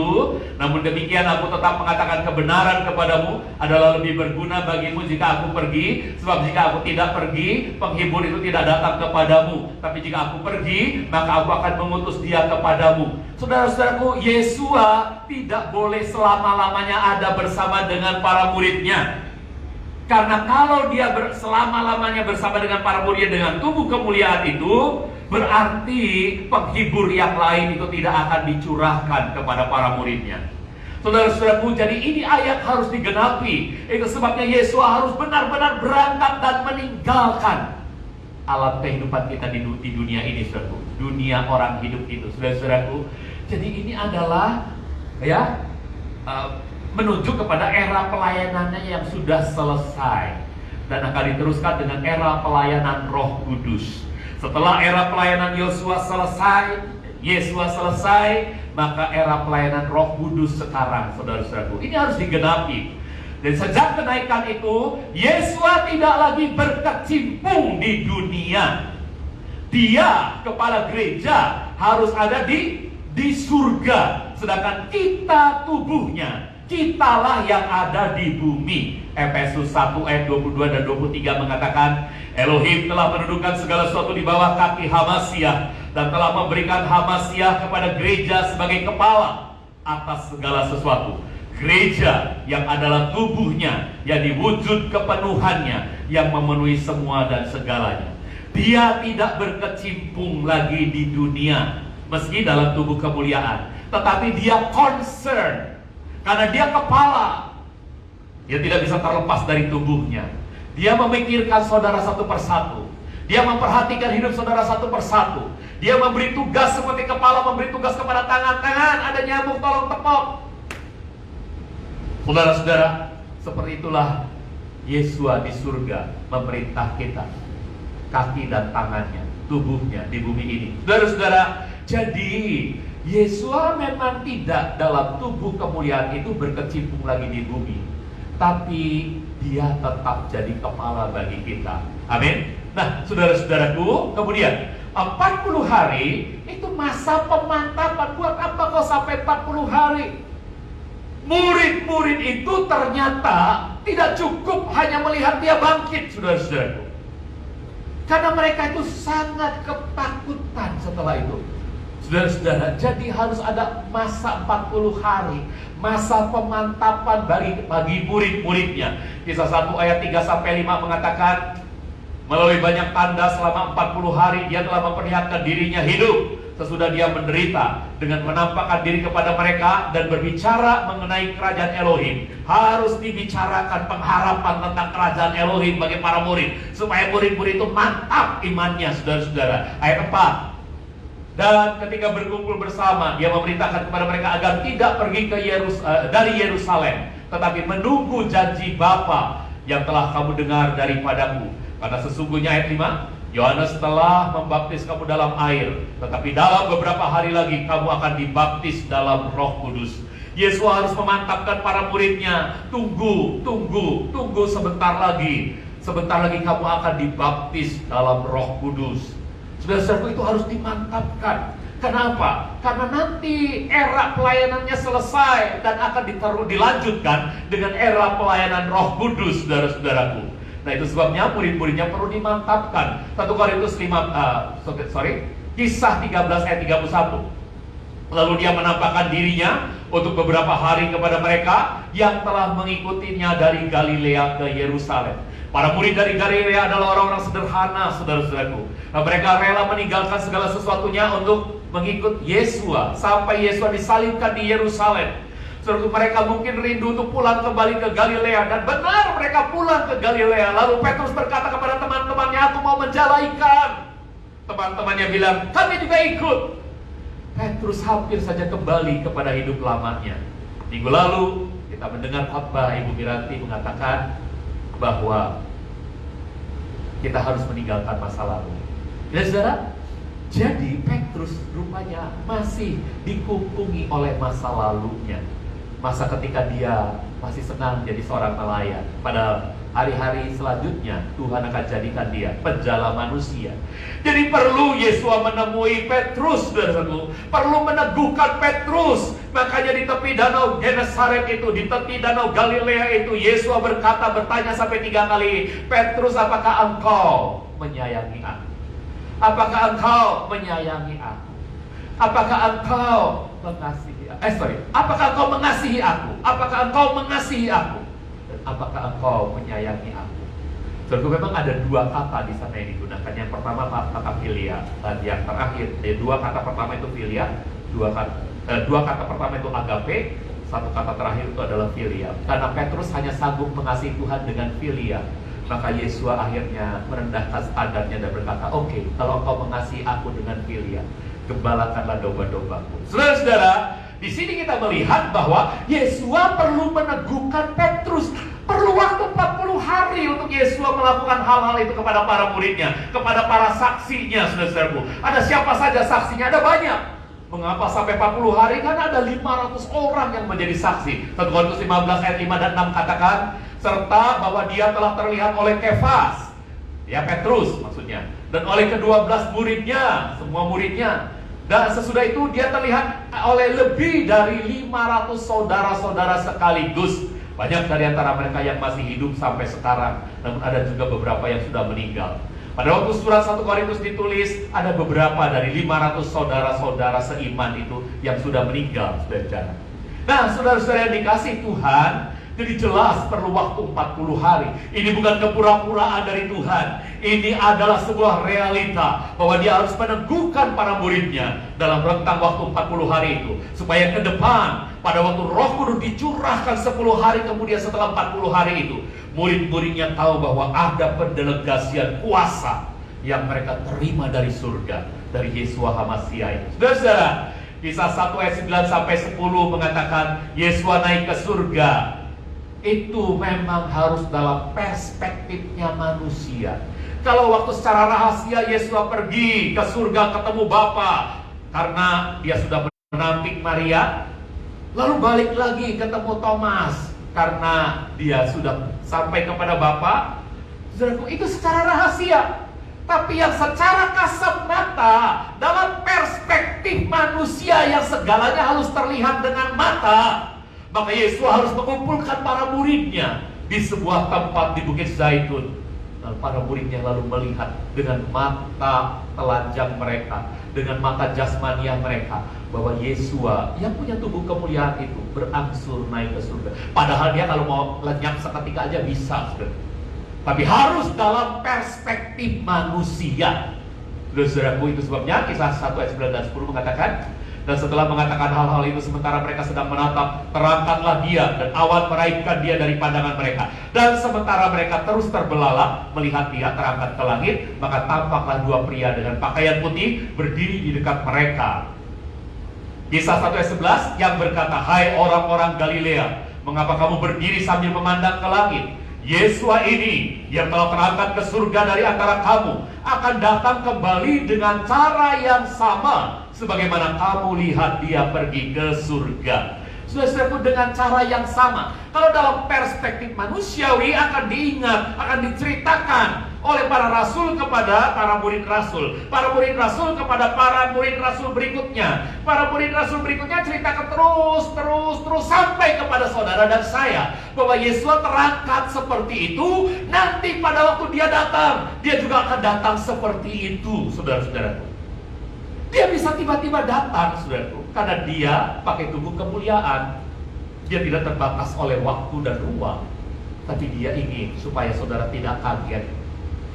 Namun demikian aku tetap mengatakan kebenaran kepadamu adalah lebih berguna bagimu jika aku pergi. Sebab jika aku tidak pergi, penghibur itu tidak datang kepadamu. Tapi jika aku pergi, maka aku akan mengutus dia kepadamu. Saudara-saudaraku, Yesua tidak boleh selama-lamanya ada bersama dengan para muridnya. Karena kalau dia selama-lamanya bersama dengan para murid dengan tubuh kemuliaan itu, berarti penghibur yang lain itu tidak akan dicurahkan kepada para muridnya. Saudara-saudaraku, jadi ini ayat harus digenapi. Itu sebabnya Yesus harus benar-benar berangkat dan meninggalkan alam kehidupan kita di dunia ini, saudaraku. Dunia orang hidup itu, saudara-saudaraku. Jadi ini adalah ya menuju kepada era pelayanannya yang sudah selesai dan akan diteruskan dengan era pelayanan Roh Kudus. Setelah era pelayanan Yesus selesai, maka era pelayanan Roh Kudus sekarang, saudara-saudaraku. Ini harus digenapi. Dan sejak kenaikan itu, Yesus tidak lagi berkecimpung di dunia. Dia, kepala gereja, harus ada di surga. Sedangkan kita tubuhnya, kitalah yang ada di bumi. Efesus 1 ayat 22 dan 23 mengatakan, Elohim telah menundukkan segala sesuatu di bawah kaki Hamasyah dan telah memberikan Hamasyah kepada gereja sebagai kepala atas segala sesuatu. Gereja yang adalah tubuhnya, yang diwujud kepenuhannya, yang memenuhi semua dan segalanya. Dia tidak berkecimpung lagi di dunia meski dalam tubuh kemuliaan, tetapi dia concern. Karena dia kepala, dia tidak bisa terlepas dari tubuhnya. Dia memikirkan saudara satu persatu. Dia memperhatikan hidup saudara satu persatu. Dia memberi tugas seperti kepala memberi tugas kepada tangan-tangan. Ada nyamuk, tolong tepok. Saudara-saudara, seperti itulah Yesus di surga memerintah kita. Kaki dan tangannya, tubuhnya di bumi ini. Saudara-saudara, jadi Yesus memang tidak dalam tubuh kemuliaan itu berkecimpung lagi di bumi, tapi dia tetap jadi kepala bagi kita. Amin. Nah, saudara-saudaraku, kemudian 40 hari itu masa pemantapan. Buat apa kau sampai 40 hari? Murid-murid itu ternyata tidak cukup hanya melihat dia bangkit, saudara-saudaraku. Karena mereka itu sangat ketakutan setelah itu. Saudara-saudara, jadi harus ada masa 40 hari, masa pemantapan bagi murid-muridnya. Kisah 1 ayat 3-5 mengatakan, melalui banyak tanda selama 40 hari dia telah memperlihatkan dirinya hidup sesudah dia menderita, dengan menampakkan diri kepada mereka dan berbicara mengenai kerajaan Elohim. Harus dibicarakan pengharapan tentang kerajaan Elohim bagi para murid, supaya murid-murid itu mantap imannya, saudara-saudara. Ayat 4, dan ketika berkumpul bersama, dia memerintahkan kepada mereka agar tidak pergi dari Yerusalem, tetapi menunggu janji Bapa yang telah kamu dengar daripadaku. Karena sesungguhnya ayat 5, Yohanes telah membaptis kamu dalam air, tetapi dalam beberapa hari lagi kamu akan dibaptis dalam Roh Kudus. Yesus harus memantapkan para muridnya. Tunggu sebentar lagi. Sebentar lagi kamu akan dibaptis dalam Roh Kudus. Saudara-saudaraku, itu harus dimantapkan. Kenapa? Karena nanti era pelayanannya selesai dan akan dilanjutkan dengan era pelayanan Roh Kudus, saudara-saudaraku. Nah, itu sebabnya murid-muridnya perlu dimantapkan. 1 Korintus 5, Kisah 13 ayat 31. Lalu dia menampakkan dirinya untuk beberapa hari kepada mereka yang telah mengikutinya dari Galilea ke Yerusalem. Para murid dari Galilea adalah orang-orang sederhana, saudara-saudaraku. Nah, mereka rela meninggalkan segala sesuatunya untuk mengikut Yesua sampai Yesua disalibkan di Yerusalem. Saudara, mereka mungkin rindu untuk pulang kembali ke Galilea, dan benar mereka pulang ke Galilea. Lalu Petrus berkata kepada teman-temannya, "Aku mau menjalaikan." Teman-temannya bilang, "Kami juga ikut." Petrus hampir saja kembali kepada hidup lamanya. Minggu lalu kita mendengar khotbah Ibu Miranti mengatakan bahwa kita harus meninggalkan masa lalu. Ya saudara, jadi Petrus rupanya masih dikungkungi oleh masa lalunya. Masa ketika dia masih senang jadi seorang nelayan. Pada hari-hari selanjutnya Tuhan akan jadikan dia penjala manusia. Jadi perlu Yesua menemui Petrus, saudaraku. Perlu meneguhkan Petrus. Makanya di tepi danau Genesaret itu, di tepi danau Galilea itu, Yesua bertanya sampai 3 kali, "Petrus, apakah engkau menyayangi aku? Apakah engkau menyayangi aku? Apakah engkau mengasihi apakah engkau mengasihi aku? Apakah engkau mengasihi aku? Dan apakah engkau menyayangi aku?" Saudara, memang ada 2 kata di sana yang digunakan. Yang pertama kata filia, dan yang terakhir, 2 kata pertama itu filia, 2 kata pertama itu agape, 1 kata terakhir itu adalah filia. Karena Petrus hanya sanggup mengasihi Tuhan dengan filia, maka Yesua akhirnya merendahkan standarnya dan berkata, "Oke, kalau engkau mengasihi aku dengan filia, gembalakanlah domba-dombaku." Saudara-saudara, di sini kita melihat bahwa Yesua perlu meneguhkan Petrus. Perlu waktu 40 hari untuk Yesua melakukan hal-hal itu kepada para muridnya, kepada para saksinya, saudara-saudaraku. Ada siapa saja saksinya? Ada banyak. Mengapa sampai 40 hari? Karena ada 500 orang yang menjadi saksi. 1 Korintus 15 ayat 5 dan 6 katakan, serta bahwa dia telah terlihat oleh Kefas, ya Petrus maksudnya, dan oleh ke-12 muridnya, semua muridnya. Dan sesudah itu dia terlihat oleh lebih dari 500 saudara-saudara sekaligus. Banyak dari antara mereka yang masih hidup sampai sekarang, namun ada juga beberapa yang sudah meninggal. Pada waktu surat 1 Korintus ditulis, ada beberapa dari 500 saudara-saudara seiman itu yang sudah meninggal, saudara. Nah, saudara-saudara yang dikasih Tuhan, jadi jelas perlu waktu 40 hari. Ini bukan kepura-puraan dari Tuhan. Ini adalah sebuah realita bahwa dia harus meneguhkan para muridnya dalam rentang waktu 40 hari itu, supaya ke depan pada waktu Roh Kudus dicurahkan 10 hari kemudian setelah 40 hari itu, murid-muridnya tahu bahwa ada pendelegasian kuasa yang mereka terima dari surga, dari Yesua HaMasiah itu. Saudara, Kisah 1 ayat 9 sampai 10 mengatakan Yesua naik ke surga. Itu memang harus dalam perspektifnya manusia. Kalau waktu secara rahasia Yesua pergi ke surga ketemu Bapa karena dia sudah menampik Maria, lalu balik lagi ketemu Thomas karena dia sudah sampai kepada Bapa. Saudaraku, itu secara rahasia. Tapi yang secara kasat mata, dalam perspektif manusia yang segalanya harus terlihat dengan mata, maka Yesus harus mengumpulkan para muridnya di sebuah tempat di Bukit Zaitun. Dan para muridnya lalu melihat dengan mata telanjang mereka, dengan mata jasmania mereka, bahwa Yesua yang punya tubuh kemuliaan itu berangsur naik ke surga. Padahal dia kalau mau lenyap seketika aja bisa, saudara. Tapi harus dalam perspektif manusia. Saudaraku, itu sebabnya Kisah 1 ayat 9 dan 10 mengatakan, dan setelah mengatakan hal-hal itu, sementara mereka sedang menatap, terangkatlah dia dan awan meraihkan dia dari pandangan mereka. Dan sementara mereka terus terbelalak melihat dia terangkat ke langit, maka tampaklah 2 pria dengan pakaian putih berdiri di dekat mereka. Kisah 1 ayat 11 yang berkata, "Hai orang-orang Galilea, mengapa kamu berdiri sambil memandang ke langit? Yesua ini yang telah terangkat ke surga dari antara kamu akan datang kembali dengan cara yang sama sebagaimana kamu lihat dia pergi ke surga." Saudara-saudaraku, dengan cara yang sama. Kalau dalam perspektif manusiawi akan diingat, akan diceritakan oleh para rasul kepada para murid rasul, para murid rasul kepada para murid rasul berikutnya, para murid rasul berikutnya ceritakan terus sampai kepada saudara dan saya bahwa Yesus terangkat seperti itu. Nanti pada waktu dia datang, dia juga akan datang seperti itu, saudara-saudaraku. Dia bisa tiba-tiba datang, saudaraku, karena dia pakai tubuh kemuliaan. Dia tidak terbatas oleh waktu dan ruang. Tapi dia ingin supaya saudara tidak kaget.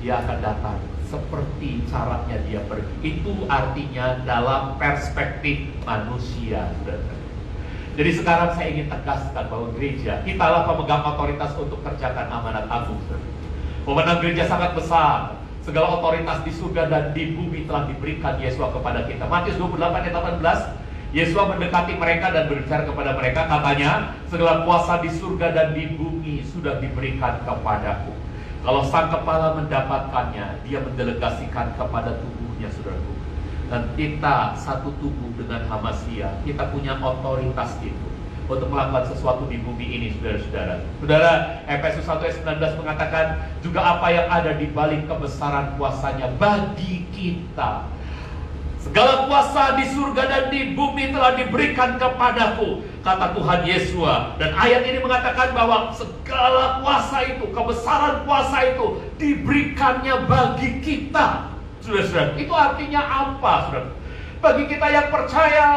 Dia akan datang seperti caranya dia pergi. Itu artinya dalam perspektif manusia, saudara. Jadi sekarang saya ingin tegaskan bahwa gereja, kitalah pemegang otoritas untuk kerjakan amanat agung, saudara. Pemenang gereja sangat besar. Segala otoritas di surga dan di bumi telah diberikan Yesua kepada kita. Matius 28 ayat 18. Yesua mendekati mereka dan berbicara kepada mereka, katanya, segala kuasa di surga dan di bumi sudah diberikan kepadaku. Kalau sang kepala mendapatkannya, dia mendelegasikan kepada tubuhnya, saudaraku. Dan kita satu tubuh dengan Hamasia, kita punya otoritas itu untuk melakukan sesuatu di bumi ini, saudara-saudara. Saudara, Efesus 1 ayat 19 mengatakan, juga apa yang ada di balik kebesaran kuasanya bagi kita. Segala kuasa di surga dan di bumi telah diberikan kepadaku, kata Tuhan Yesua. Dan ayat ini mengatakan bahwa segala kuasa itu, kebesaran kuasa itu diberikannya bagi kita. Saudara-saudara, itu artinya apa, saudara? Bagi kita yang percaya,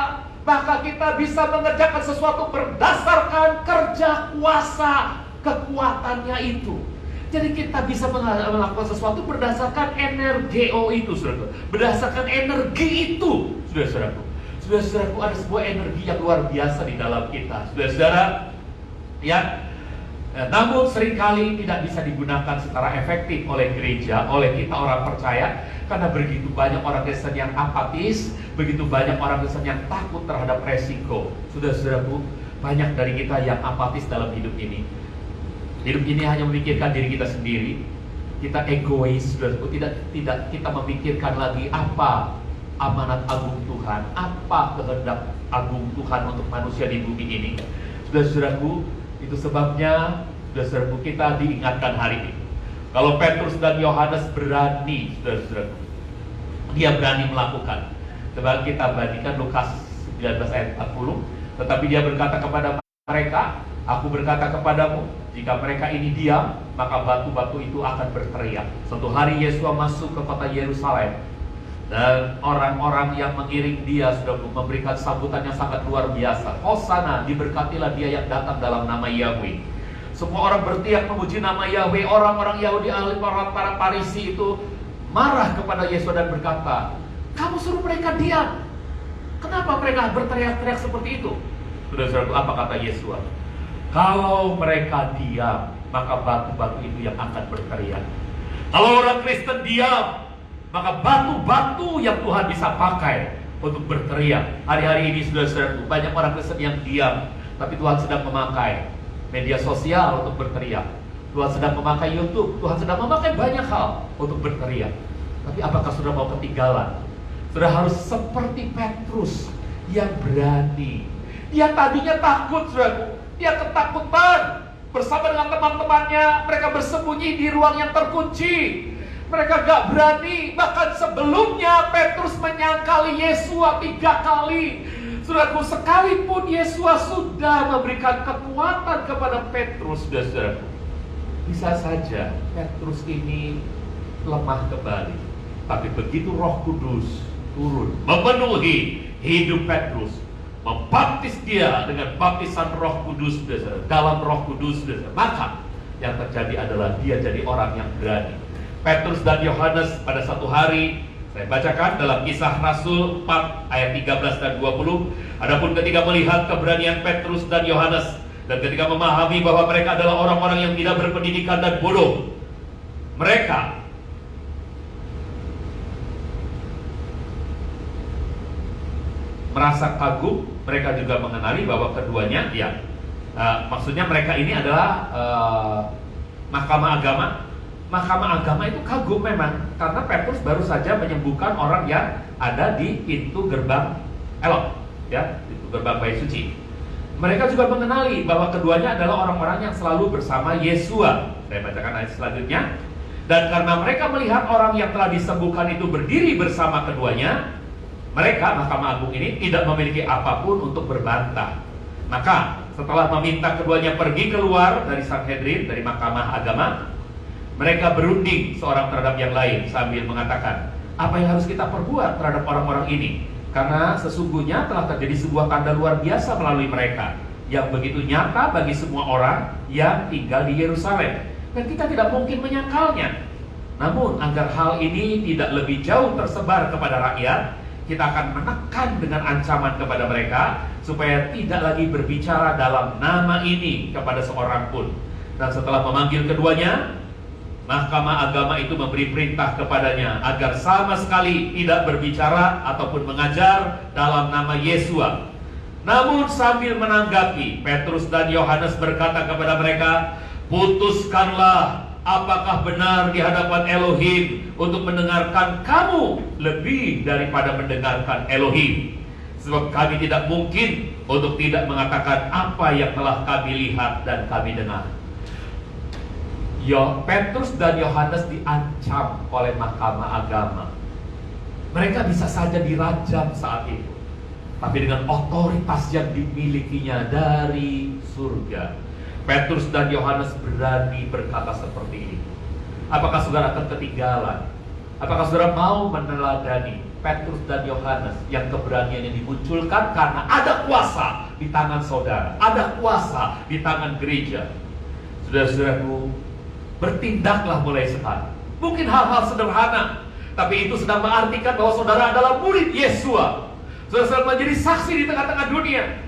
maka kita bisa mengerjakan sesuatu berdasarkan kerja kuasa kekuatannya itu. Jadi kita bisa melakukan sesuatu berdasarkan energeo itu, saudara. Berdasarkan energi itu, saudara-saudaraku. Saudara-saudaraku, ada sebuah energi yang luar biasa di dalam kita, saudara-saudara. Ya, namun seringkali tidak bisa digunakan secara efektif oleh gereja, oleh kita orang percaya, karena begitu banyak orang Kristen yang apatis, begitu banyak orang Kristen yang takut terhadap resiko. Saudara-saudaraku, banyak dari kita yang apatis dalam hidup ini. Hidup ini hanya memikirkan diri kita sendiri. Kita egois, saudaraku. Tidak kita memikirkan lagi apa amanat agung Tuhan, apa kehendak agung Tuhan untuk manusia di bumi ini. Saudara-saudaraku, itu sebabnya saudara-saudaraku kita diingatkan hari ini. Kalau Petrus dan Yohanes berani, saudara-saudaraku, dia berani melakukan. Coba kita bandingkan Lukas 19 ayat 40. Tetapi dia berkata kepada mereka, aku berkata kepadamu, jika mereka ini diam, maka batu-batu itu akan berteriak. Suatu hari Yesua masuk ke kota Yerusalem, dan orang-orang yang mengiring dia sudah memberikan sambutan yang sangat luar biasa. Hosana, diberkatilah dia yang datang dalam nama Yahweh. Semua orang berteriak memuji nama Yahweh. Orang-orang Yahudi, para Farisi itu marah kepada Yesua dan berkata, kamu suruh mereka diam. Kenapa mereka berteriak-teriak seperti itu? Saudara-saudaraku, apa kata Yesua? Kalau mereka diam, maka batu-batu itu yang akan berteriak. Kalau orang Kristen diam, maka batu-batu yang Tuhan bisa pakai untuk berteriak. Hari-hari ini, saudara-saudaraku, banyak orang Kristen yang diam, tapi Tuhan sedang memakai media sosial untuk berteriak. Tuhan sedang memakai YouTube, Tuhan sedang memakai banyak hal untuk berteriak. Tapi apakah saudara mau ketinggalan? Saudara harus seperti Petrus yang berani. Dia tadinya takut, saudaraku. Dia ketakutan bersama dengan teman-temannya. Mereka bersembunyi di ruang yang terkunci. Mereka gak berani. Bahkan sebelumnya Petrus menyangkali Yesua 3 kali. Saudaraku, sekalipun Yesua sudah memberikan kekuatan kepada Petrus, saudaraku, bisa saja Petrus ini lemah kembali. Tapi begitu Roh Kudus turun memenuhi hidup Petrus, membaptis dia dengan baptisan Roh Kudus, dalam Roh Kudus, maka yang terjadi adalah dia jadi orang yang berani. Petrus dan Yohanes pada satu hari, saya bacakan dalam Kisah Rasul 4 ayat 13 dan 20. Adapun ketika melihat keberanian Petrus dan Yohanes, dan ketika memahami bahwa mereka adalah orang-orang yang tidak berpendidikan dan bodoh, mereka merasa kagum. Mereka juga mengenali bahwa keduanya, maksudnya mereka ini adalah mahkamah agama. Mahkamah agama itu kagum memang, karena Petrus baru saja menyembuhkan orang yang ada di pintu gerbang Elok, pintu gerbang Bait Suci. Mereka juga mengenali bahwa keduanya adalah orang-orang yang selalu bersama Yesua. Saya bacakan ayat selanjutnya. Dan karena mereka melihat orang yang telah disembuhkan itu berdiri bersama keduanya, mereka, Mahkamah Agung ini, tidak memiliki apapun untuk berbantah. Maka setelah meminta keduanya pergi keluar dari Sanhedrin, dari Mahkamah Agama, mereka berunding seorang terhadap yang lain sambil mengatakan, apa yang harus kita perbuat terhadap orang-orang ini? Karena sesungguhnya telah terjadi sebuah tanda luar biasa melalui mereka. yang begitu nyata bagi semua orang yang tinggal di Yerusalem. Dan kita tidak mungkin menyakalnya. Namun agar hal ini tidak lebih jauh tersebar kepada rakyat, kita akan menekan dengan ancaman kepada mereka supaya tidak lagi berbicara dalam nama ini kepada seorang pun. Dan setelah memanggil keduanya, Mahkamah Agama itu memberi perintah kepadanya agar sama sekali tidak berbicara ataupun mengajar dalam nama Yesua. Namun sambil menanggapi, Petrus dan Yohanes berkata kepada mereka, "Putuskanlah, apakah benar di hadapan Elohim untuk mendengarkan kamu lebih daripada mendengarkan Elohim? Sebab kami tidak mungkin untuk tidak mengatakan apa yang telah kami lihat dan kami dengar." Petrus dan Yohanes diancam oleh Mahkamah Agama. Mereka bisa saja dirajam saat itu, tapi dengan otoritas yang dimilikinya dari surga, Petrus dan Yohanes berani berkata seperti ini. Apakah saudara akan ketinggalan? Apakah saudara mau meneladani Petrus dan Yohanes yang keberaniannya dimunculkan karena ada kuasa di tangan saudara, ada kuasa di tangan gereja? Saudara-saudaraku, bertindaklah mulai sekarang. Mungkin hal-hal sederhana, tapi itu sedang mengartikan bahwa saudara adalah murid Yesua. Saudara menjadi saksi di tengah-tengah dunia.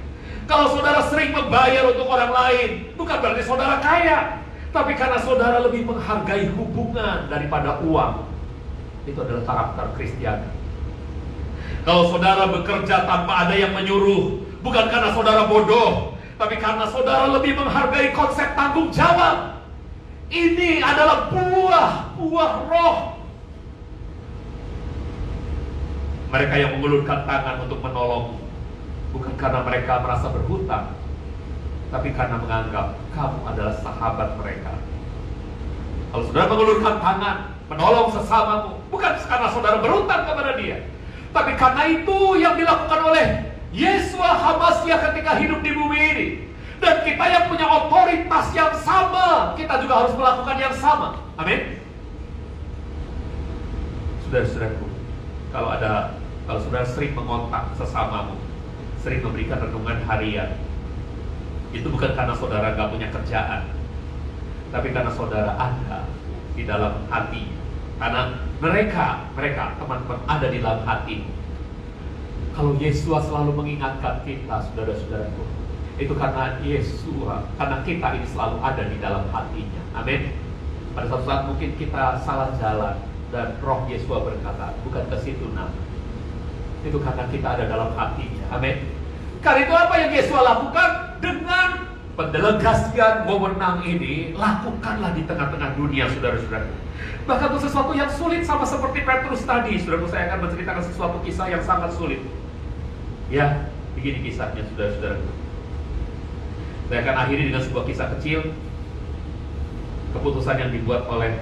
Kalau saudara sering membayar untuk orang lain, bukan berarti saudara kaya, tapi karena saudara lebih menghargai hubungan daripada uang. Itu adalah karakter Kristiani. Kalau saudara bekerja tanpa ada yang menyuruh, bukan karena saudara bodoh, tapi karena saudara lebih menghargai konsep tanggung jawab. Ini adalah buah roh. Mereka yang mengulurkan tangan untuk menolong, bukan karena mereka merasa berhutang, tapi karena menganggap kamu adalah sahabat mereka. Kalau saudara mengulurkan tangan menolong sesamamu, bukan karena saudara berhutang kepada dia, tapi karena itu yang dilakukan oleh Yesua HaMashiach ketika hidup di bumi ini. Dan kita yang punya otoritas yang sama, kita juga harus melakukan yang sama. Amin. Saudara-saudaraku, kalau saudara sering mengontak sesamamu, sering memberikan renungan harian, itu bukan karena saudara gak punya kerjaan, tapi karena saudara ada di dalam hati. Karena mereka teman-teman ada di dalam hati. Kalau Yesua selalu mengingatkan kita, saudara-saudaraku, itu karena Yesua, karena kita ini selalu ada di dalam hatinya. Amin. Pada suatu saat mungkin kita salah jalan dan Roh Yesua berkata, bukan ke situ nak. Itu karena kita ada dalam hatinya. Amin. Karena itu apa yang Yesua lakukan? Dengan pendelegasian wewenang ini, lakukanlah di tengah-tengah dunia, saudara-saudara. Bahkan untuk sesuatu yang sulit, sama seperti Petrus tadi, saudara, saya akan menceritakan sesuatu kisah yang sangat sulit. Ya, begini kisahnya, saudara-saudara. Saya akan akhiri dengan sebuah kisah kecil, keputusan yang dibuat oleh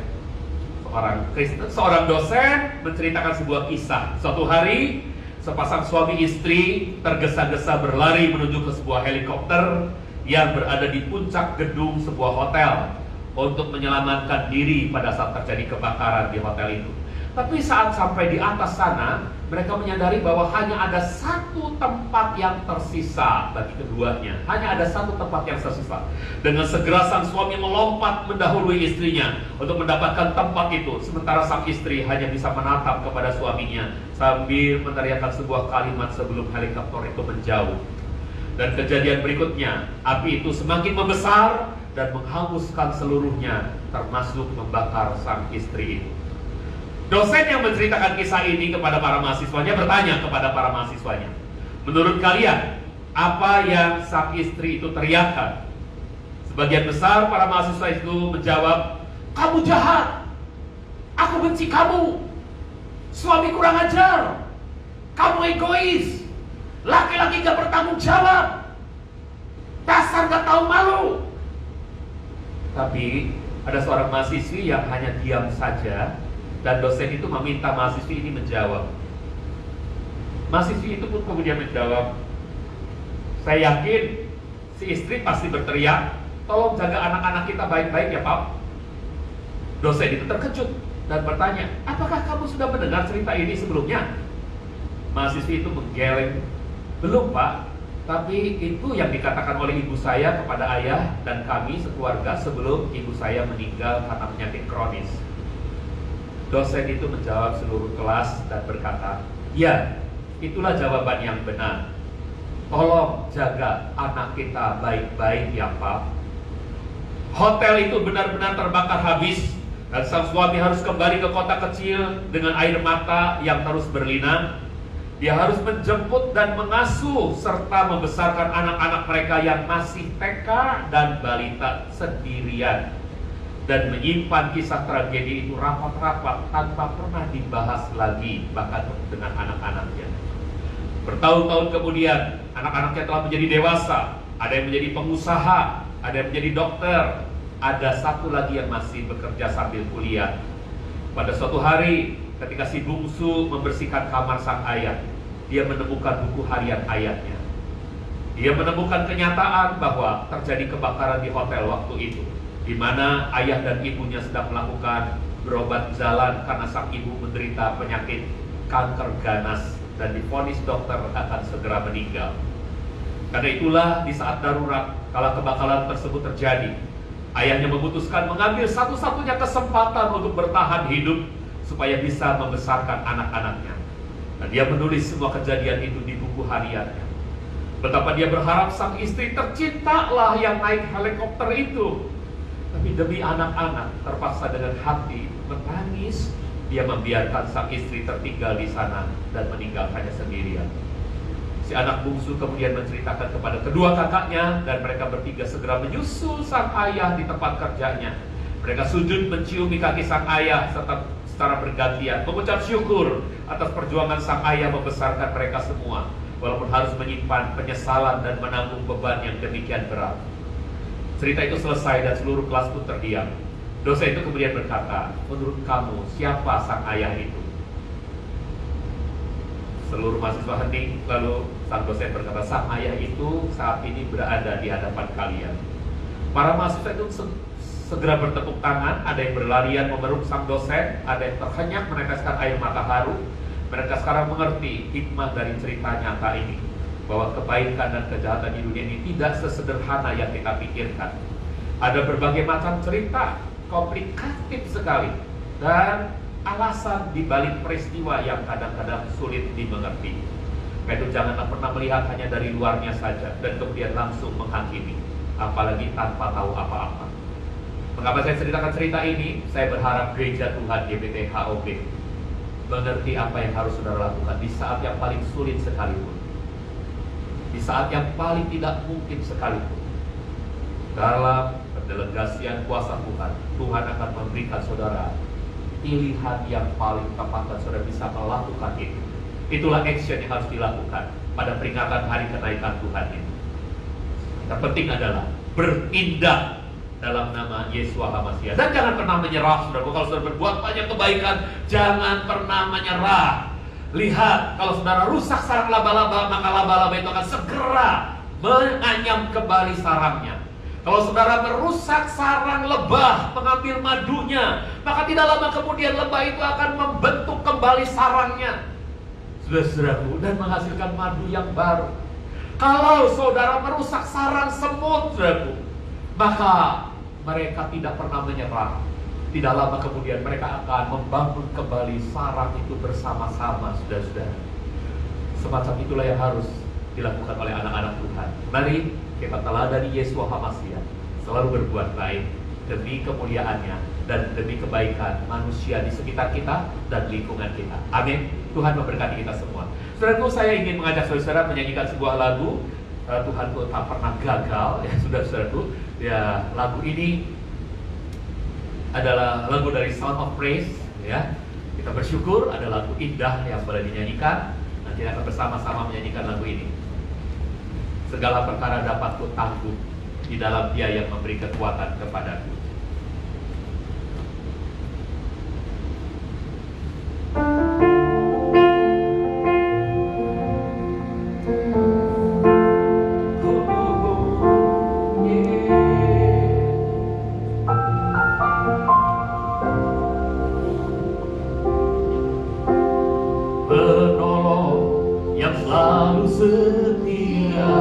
seorang dosen menceritakan sebuah kisah. Suatu hari, sepasang suami istri tergesa-gesa berlari menuju ke sebuah helikopter yang berada di puncak gedung sebuah hotel untuk menyelamatkan diri pada saat terjadi kebakaran di hotel itu. Tapi saat sampai di atas sana, mereka menyadari bahwa hanya ada satu tempat yang tersisa bagi keduanya. Hanya ada satu tempat yang tersisa. Dengan segera sang suami melompat mendahului istrinya untuk mendapatkan tempat itu. Sementara sang istri hanya bisa menatap kepada suaminya sambil meneriakkan sebuah kalimat sebelum helikopter itu menjauh. Dan kejadian berikutnya, api itu semakin membesar dan menghanguskan seluruhnya, termasuk membakar sang istri itu. Dosen yang menceritakan kisah ini kepada para mahasiswanya bertanya kepada para mahasiswanya, menurut kalian, apa yang sang istri itu teriakkan? Sebagian besar para mahasiswa itu menjawab, kamu jahat, aku benci kamu, suami kurang ajar, kamu egois, laki-laki gak bertanggung jawab, dasar gak tahu malu. Tapi ada seorang mahasiswi yang hanya diam saja. Dan dosen itu meminta mahasiswi ini menjawab. Mahasiswi itu pun kemudian menjawab, saya yakin si istri pasti berteriak, tolong jaga anak-anak kita baik-baik ya Pak. Dosen itu terkejut dan bertanya, apakah kamu sudah mendengar cerita ini sebelumnya? Mahasiswi itu menggeleng, belum Pak, Tapi itu yang dikatakan oleh ibu saya kepada ayah dan kami sekeluarga sebelum ibu saya meninggal karena penyakit kronis. Dosen itu menjawab seluruh kelas dan berkata, "Ya, itulah jawaban yang benar. Tolong jaga anak kita baik-baik ya Pak." Hotel itu benar-benar terbakar habis dan sang suami harus kembali ke kota kecil dengan air mata yang terus berlinang. Dia harus menjemput dan mengasuh serta membesarkan anak-anak mereka yang masih TK dan balita sendirian, dan menyimpan kisah tragedi itu rapat-rapat tanpa pernah dibahas lagi bahkan dengan anak-anaknya. Bertahun-tahun kemudian anak-anaknya telah menjadi dewasa, ada yang menjadi pengusaha, ada yang menjadi dokter, ada satu lagi yang masih bekerja sambil kuliah. Pada suatu hari ketika si bungsu membersihkan kamar sang ayah, dia menemukan buku harian ayahnya. Dia menemukan kenyataan bahwa terjadi kebakaran di hotel waktu itu, di mana ayah dan ibunya sedang melakukan berobat jalan karena sang ibu menderita penyakit kanker ganas dan divonis dokter akan segera meninggal. Karena itulah di saat darurat kala kebakaran tersebut terjadi, ayahnya memutuskan mengambil satu-satunya kesempatan untuk bertahan hidup supaya bisa membesarkan anak-anaknya. Dan dia menulis semua kejadian itu di buku hariannya. Betapa dia berharap sang istri tercintalah yang naik helikopter itu. Tapi demi anak-anak terpaksa dengan hati menangis, dia membiarkan sang istri tertinggal di sana dan meninggalkannya sendirian. Si anak bungsu kemudian menceritakan kepada kedua kakaknya dan mereka bertiga segera menyusul sang ayah di tempat kerjanya. Mereka sujud menciumi kaki sang ayah serta secara bergantian mengucap syukur atas perjuangan sang ayah membesarkan mereka semua, walaupun harus menyimpan penyesalan dan menanggung beban yang demikian berat. Cerita itu selesai dan seluruh kelas pun terdiam. Dosen itu kemudian berkata, "Menurut kamu siapa sang ayah itu?" Seluruh mahasiswa hening. Lalu sang dosen berkata, "Sang ayah itu saat ini berada di hadapan kalian." Para mahasiswa itu segera bertepuk tangan, ada yang berlarian memeluk sang dosen, ada yang terhenyak meneteskan air mata haru. Mereka sekarang mengerti hikmah dari cerita nyata ini, bahwa kebaikan dan kejahatan di dunia ini tidak sesederhana yang kita pikirkan. Ada berbagai macam cerita, komplikatif sekali, dan alasan di balik peristiwa yang kadang-kadang sulit dimengerti. Itu janganlah pernah melihat hanya dari luarnya saja dan kemudian langsung menghakimi, apalagi tanpa tahu apa-apa. Mengapa saya ceritakan cerita ini? Saya berharap Gereja Tuhan GBT HOB mengerti apa yang harus saudara lakukan di saat yang paling sulit sekalipun, di saat yang paling tidak mungkin sekalipun. Dalam pendelegasian kuasa Tuhan, Tuhan akan memberikan saudara pilihan yang paling tepat dan saudara bisa melakukan itu. Itulah action yang harus dilakukan pada peringatan hari kenaikan Tuhan ini. Yang penting adalah bertindak dalam nama Yeshua HaMasiah. Dan jangan pernah menyerah, saudara. Kalau saudara berbuat banyak kebaikan, jangan pernah menyerah. Lihat, kalau saudara rusak sarang laba-laba, maka laba-laba itu akan segera menganyam kembali sarangnya. Kalau saudara merusak sarang lebah, mengambil madunya, maka tidak lama kemudian lebah itu akan membentuk kembali sarangnya, saudara-saudaraku, dan menghasilkan madu yang baru. Kalau saudara merusak sarang semut, saudaraku, maka mereka tidak pernah menyerah. Tidak lama kemudian mereka akan membangun kembali sarang itu bersama-sama, saudara-saudara. Semacam itulah yang harus dilakukan oleh anak-anak Tuhan. Mari kita teladani Yeshua HaMasiah, selalu berbuat baik demi kemuliaannya dan demi kebaikan manusia di sekitar kita dan lingkungan kita. Amin. Tuhan memberkati kita semua. Saudaraku, saya ingin mengajak saudara menyanyikan sebuah lagu. Tuhanku tak pernah gagal, ya saudara-saudaraku. Ya, lagu ini adalah lagu dari Sound of Praise, ya. Kita bersyukur ada lagu indah yang boleh dinyanyikan. Nanti kita akan bersama-sama menyanyikan lagu ini. Segala perkara dapat ku tanggung di dalam Dia yang memberi kekuatan kepadaku. Penolong yang selalu setia,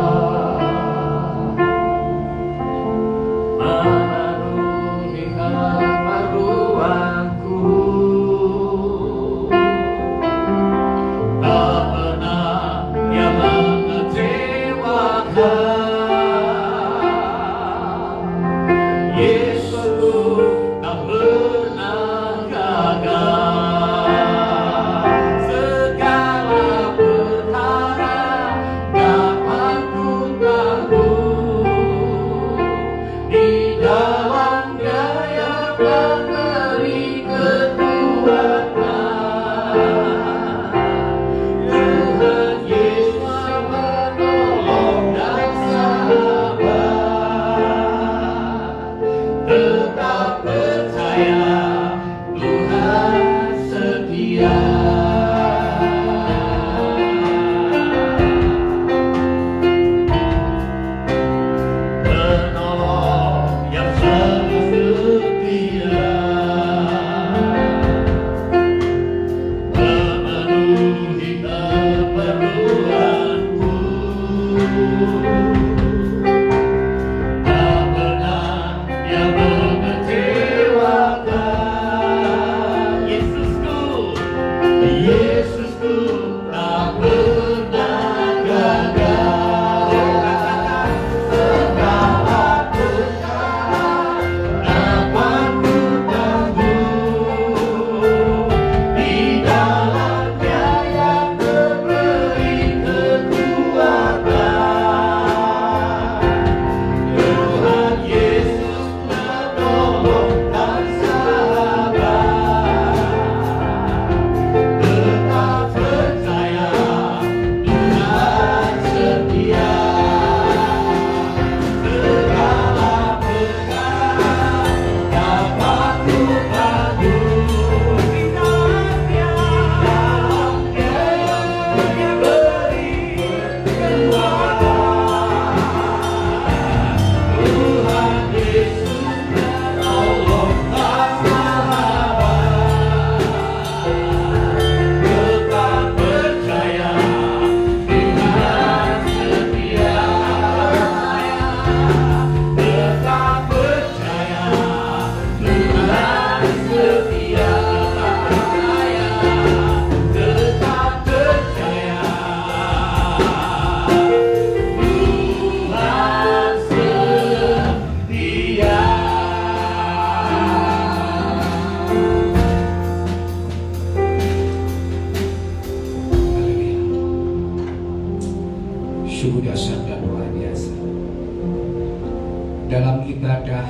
dalam ibadah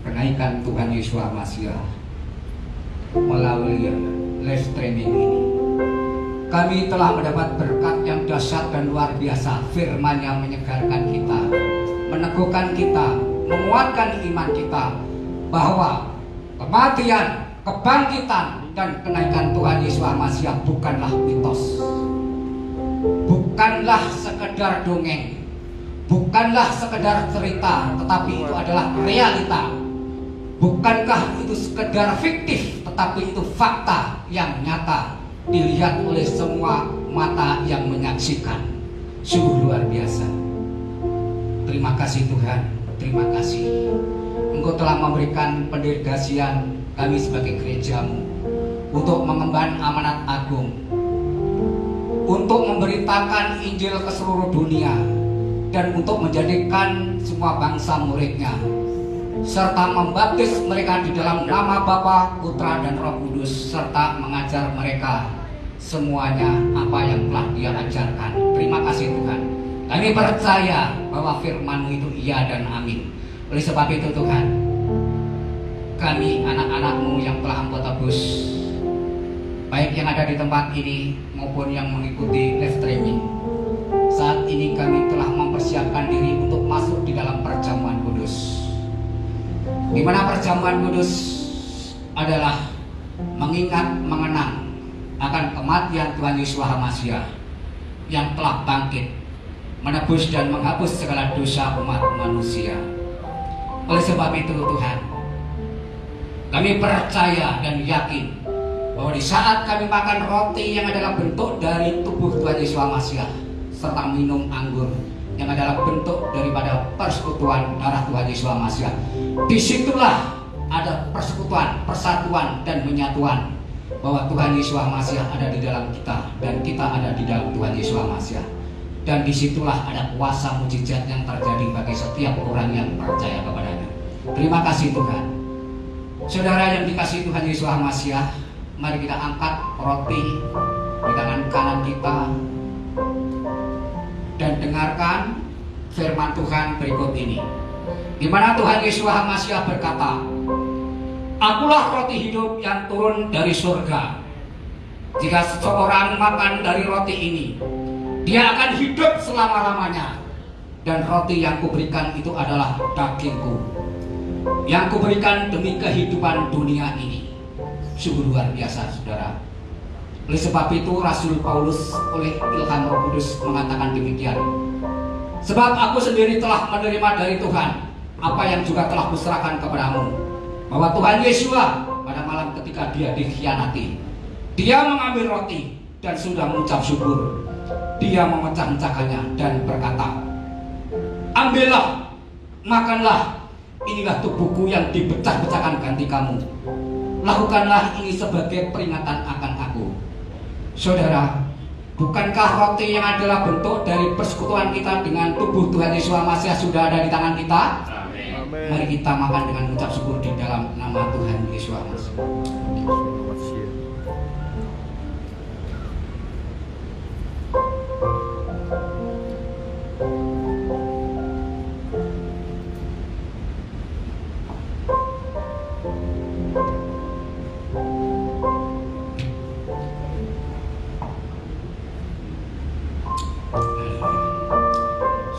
kenaikan Tuhan Yesus Masih melalui live streaming ini. Kami telah mendapat berkat yang dahsyat dan luar biasa. Firman yang menyegarkan kita, meneguhkan kita, menguatkan iman kita bahwa kematian, kebangkitan, dan kenaikan Tuhan Yesus Masih bukanlah mitos, bukanlah sekedar dongeng, bukanlah sekedar cerita, tetapi itu adalah realita. Bukankah itu sekedar fiktif, tetapi itu fakta yang nyata dilihat oleh semua mata yang menyaksikan. Sungguh luar biasa. Terima kasih Tuhan, terima kasih. Engkau telah memberikan pendelegasian kami sebagai gerejamu untuk mengemban amanat agung, untuk memberitakan Injil ke seluruh dunia, dan untuk menjadikan semua bangsa muridnya, serta membaptis mereka di dalam nama Bapa, Putra, dan Roh Kudus, serta mengajar mereka semuanya apa yang telah Dia ajarkan. Terima kasih Tuhan. Kami percaya bahwa firman-Mu itu iya dan amin. Oleh sebab itu Tuhan, kami anak-anak-Mu yang telah Engkau tebus, baik yang ada di tempat ini maupun yang mengikuti live streaming, saat ini kami telah mempersiapkan diri untuk masuk di dalam perjamuan kudus, di mana perjamuan kudus adalah mengingat, mengenang akan kematian Tuhan Yesus Masih yang telah bangkit, menebus dan menghapus segala dosa umat manusia. Oleh sebab itu Tuhan, kami percaya dan yakin bahwa di saat kami makan roti yang adalah bentuk dari tubuh Tuhan Yesus Masih, serta minum anggur yang adalah bentuk daripada persekutuan darah Tuhan Yesus Masih, disitulah ada persekutuan, persatuan, dan penyatuan bahwa Tuhan Yesus Masih ada di dalam kita dan kita ada di dalam Tuhan Yesus Masih. Dan disitulah ada kuasa mujizat yang terjadi bagi setiap orang yang percaya kepadanya. Terima kasih Tuhan. Saudara yang dikasihi Tuhan Yesus Masih, mari kita angkat roti di tangan kanan kita dan dengarkan firman Tuhan berikut ini, di mana Tuhan Yesus Masih berkata, "Akulah roti hidup yang turun dari surga. Jika seseorang makan dari roti ini, dia akan hidup selama-lamanya. Dan roti yang kuberikan itu adalah dagingku, yang kuberikan demi kehidupan dunia ini." Sungguh luar biasa saudara. Oleh sebab itu Rasul Paulus oleh ilham Roh Kudus mengatakan demikian, "Sebab aku sendiri telah menerima dari Tuhan apa yang juga telah kuserahkan kepadamu, bahwa Tuhan Yesus pada malam ketika Dia dikhianati, Dia mengambil roti dan sudah mengucap syukur. Dia memecah-mecahkannya dan berkata, 'Ambillah, makanlah, inilah tubuhku yang dipecah-pecahkan ganti kamu. Lakukanlah ini sebagai peringatan akan aku.'" Saudara, bukankah roti yang adalah bentuk dari persekutuan kita dengan tubuh Tuhan Yesus Masih sudah ada di tangan kita? Mari kita makan dengan mengucap syukur di dalam nama Tuhan Yesus Masih.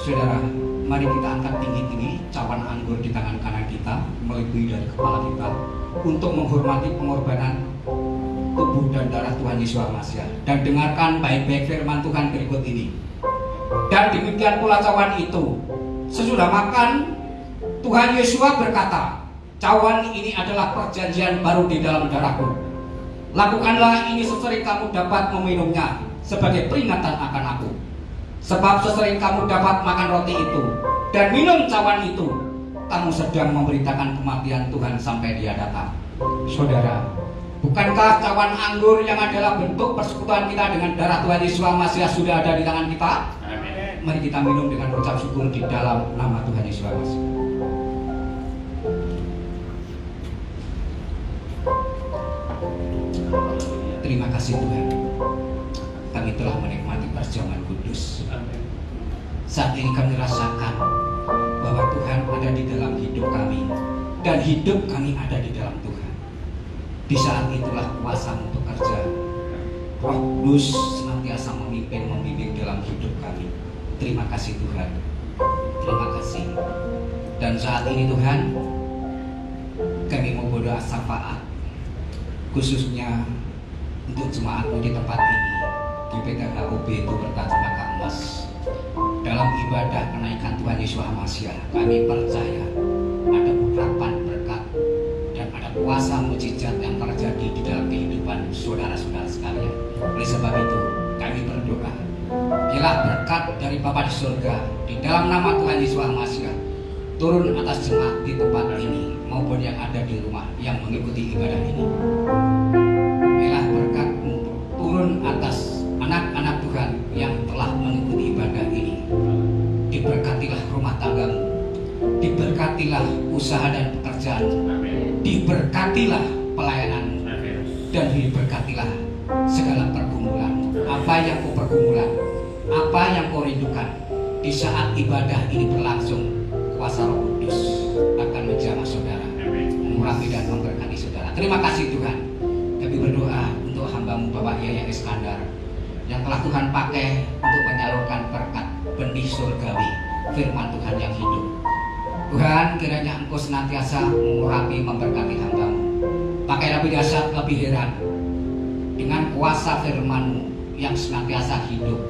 Saudara, mari kita angkat tinggi-tinggi cawan anggur di tangan kanan kita, melebihi dari kepala kita, untuk menghormati pengorbanan tubuh dan darah Tuhan Yesus Masih. Dan dengarkan baik-baik firman Tuhan berikut ini. "Dan demikian pula cawan itu, sesudah makan, Tuhan Yesus berkata, 'Cawan ini adalah perjanjian baru di dalam darahku. Lakukanlah ini sesering kamu dapat meminumnya sebagai peringatan akan aku. Sebab sesering kamu dapat makan roti itu dan minum cawan itu, kamu sedang memberitakan kematian Tuhan sampai Dia datang.'" Saudara, bukankah cawan anggur yang adalah bentuk persekutuan kita dengan darah Tuhan Yesus Masih sudah ada di tangan kita? Amin. Mari kita minum dengan ucap syukur di dalam nama Tuhan Yesus Masih. Terima kasih Tuhan, kami telah menikmati perjamuan kudus. Saat ini kami rasakan bahwa Tuhan ada di dalam hidup kami, dan hidup kami ada di dalam Tuhan. Di saat itulah kuasa-Mu bekerja. Roh Kudus senantiasa membimbing dalam hidup kami. Terima kasih Tuhan. Terima kasih. Dan saat ini Tuhan, kami mau berdoa syafaat khususnya untuk jemaat-Mu di tempat ini, di PKKUB itu Berkat Cempaka Emas. Dalam ibadah kenaikan Tuhan Yesus Hamasiah, kami percaya ada urapan berkat dan ada kuasa mujizat yang terjadi di dalam kehidupan saudara-saudara sekalian. Oleh sebab itu, kami berdoa, biarlah berkat dari Bapa di surga di dalam nama Tuhan Yesus Hamasiah turun atas jemaat di tempat ini maupun yang ada di rumah yang mengikuti ibadah ini. Biarlah berkat-Mu turun atas anak-anak Tuhan yang telah mengikuti ibadah ini. Diberkatilah rumah tanggamu, diberkatilah usaha dan pekerjaan, diberkatilah pelayananmu, dan diberkatilah segala pergumulanmu. Apa yang kau pergumulan, apa yang kau rindukan, di saat ibadah ini berlangsung, kuasa Roh Kudus akan menjamah saudara, mengurapi dan memberkati saudara. Terima kasih Tuhan. Kami berdoa untuk hamba-Mu Bapak Yaya Iskandar yang telah Tuhan pakai untuk menyalurkan berkat benih surgawi firman Tuhan yang hidup. Tuhan, kiranya Engkau senantiasa mengurapi memberkati hamba-Mu. Pakai lebih dahsyat, lebih heran dengan kuasa firman-Mu yang senantiasa hidup,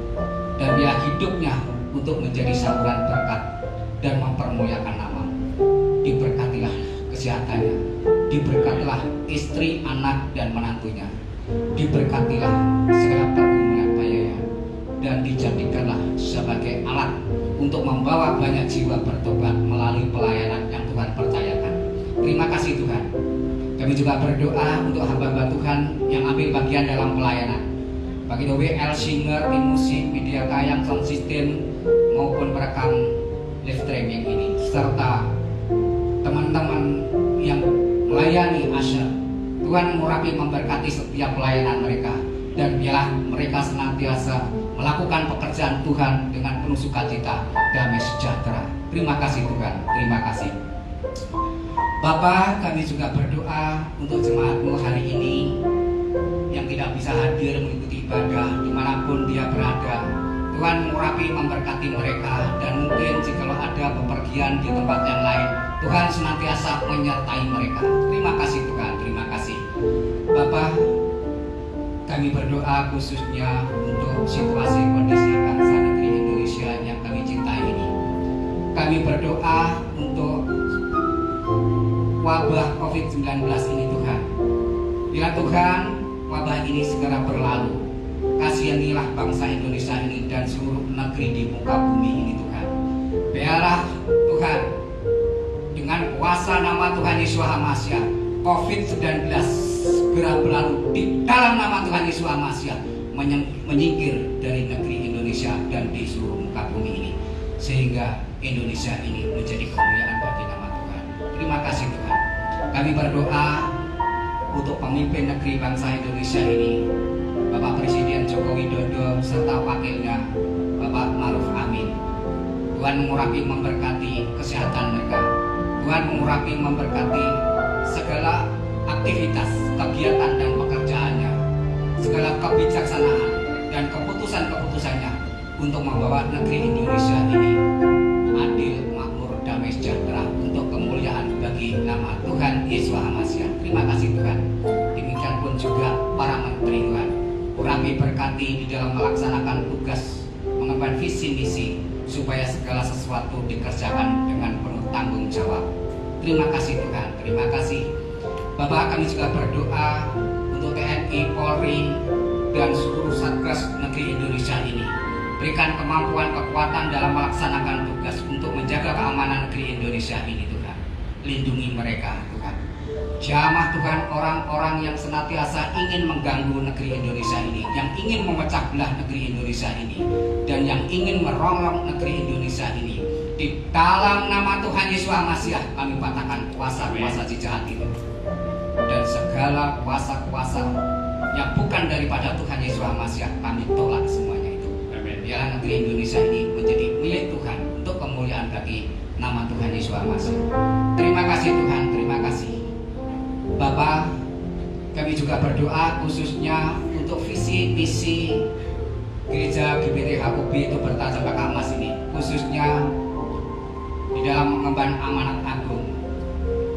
dan biar hidupnya untuk menjadi saluran berkat dan mempermuliakan nama-Mu. Diberkatilah kesehatannya, diberkatilah istri, anak, dan menantunya, diberkatilah segala pergumulan bayanya, dan dijadikanlah sebagai alat untuk membawa banyak jiwa bertobat melalui pelayanan yang Tuhan percayakan. Terima kasih Tuhan. Kami juga berdoa untuk hamba-hamba Tuhan yang ambil bagian dalam pelayanan, bagi WL Singer, tim musik, media tayang, sound system, maupun perekam live streaming ini, serta teman-teman yang melayani asyar. Tuhan mengurapi memberkati setiap pelayanan mereka, dan biarlah mereka senantiasa melakukan pekerjaan Tuhan dengan penuh sukacita, damai sejahtera. Terima kasih Tuhan, terima kasih. Bapa, kami juga berdoa untuk jemaat-Mu hari ini yang tidak bisa hadir mengikuti ibadah dimanapun dia berada. Tuhan mengurapi memberkati mereka, dan mungkin jikalau ada bepergian di tempat yang lain, Tuhan senantiasa menyertai mereka. Terima kasih Tuhan, terima kasih. Bapa, kami berdoa khususnya untuk situasi kondisi bangsa negeri Indonesia yang kami cintai ini. Kami berdoa untuk wabah COVID-19 ini Tuhan. Bila Tuhan wabah ini segera berlalu, kasihanilah bangsa Indonesia ini dan seluruh negeri di muka bumi ini Tuhan. Biarlah Tuhan dengan kuasa nama Tuhan Yesus Hamasiah, COVID-19 segera berlalu di dalam nama Tuhan Yesus Hamasiah, menyingkir dari negeri Indonesia dan di seluruh muka bumi ini, sehingga Indonesia ini menjadi kemuliaan bagi nama Tuhan. Terima kasih Tuhan. Kami berdoa untuk pemimpin negeri bangsa Indonesia ini, Bapak Presiden Joko Widodo serta wakilnya Bapak Ma'ruf Amin. Tuhan mengurapi memberkati kesehatan mereka. Tuhan mengurapi memberkati segala aktivitas, kegiatan dan pekerjaannya, segala kebijaksanaan dan keputusan-keputusannya untuk membawa negeri Indonesia ini adil, makmur, damai sejahtera untuk kemuliaan bagi nama Tuhan Yesus Hamasiah. Terima kasih Tuhan. Demikian pun juga para menteri Tuhan, urapi berkati di dalam melaksanakan tugas mengemban visi misi supaya segala sesuatu dikerjakan dengan penuh tanggung jawab. Terima kasih Tuhan, terima kasih. Bapak, kami juga berdoa untuk TNI, Polri, dan seluruh Satgas negeri Indonesia ini. Berikan kemampuan, kekuatan dalam melaksanakan tugas untuk menjaga keamanan negeri Indonesia ini Tuhan. Lindungi mereka Tuhan. Jamah Tuhan orang-orang yang senantiasa ingin mengganggu negeri Indonesia ini, yang ingin memecah belah negeri Indonesia ini, dan yang ingin merongrong negeri Indonesia ini. Di dalam nama Tuhan Yesus Hamasiah, kami patahkan kuasa-kuasa jahat itu, dan segala kuasa-kuasa yang bukan daripada Tuhan Yesus Hamasiah, kami tolak semuanya itu. Biarlah negeri Indonesia ini menjadi milik Tuhan untuk kemuliaan bagi nama Tuhan Yesus Masih. Terima kasih Tuhan, terima kasih Bapak. Kami juga berdoa khususnya untuk visi misi Gereja GBT HUB itu Bertahan Mas ini, khususnya di dalam mengemban amanat agung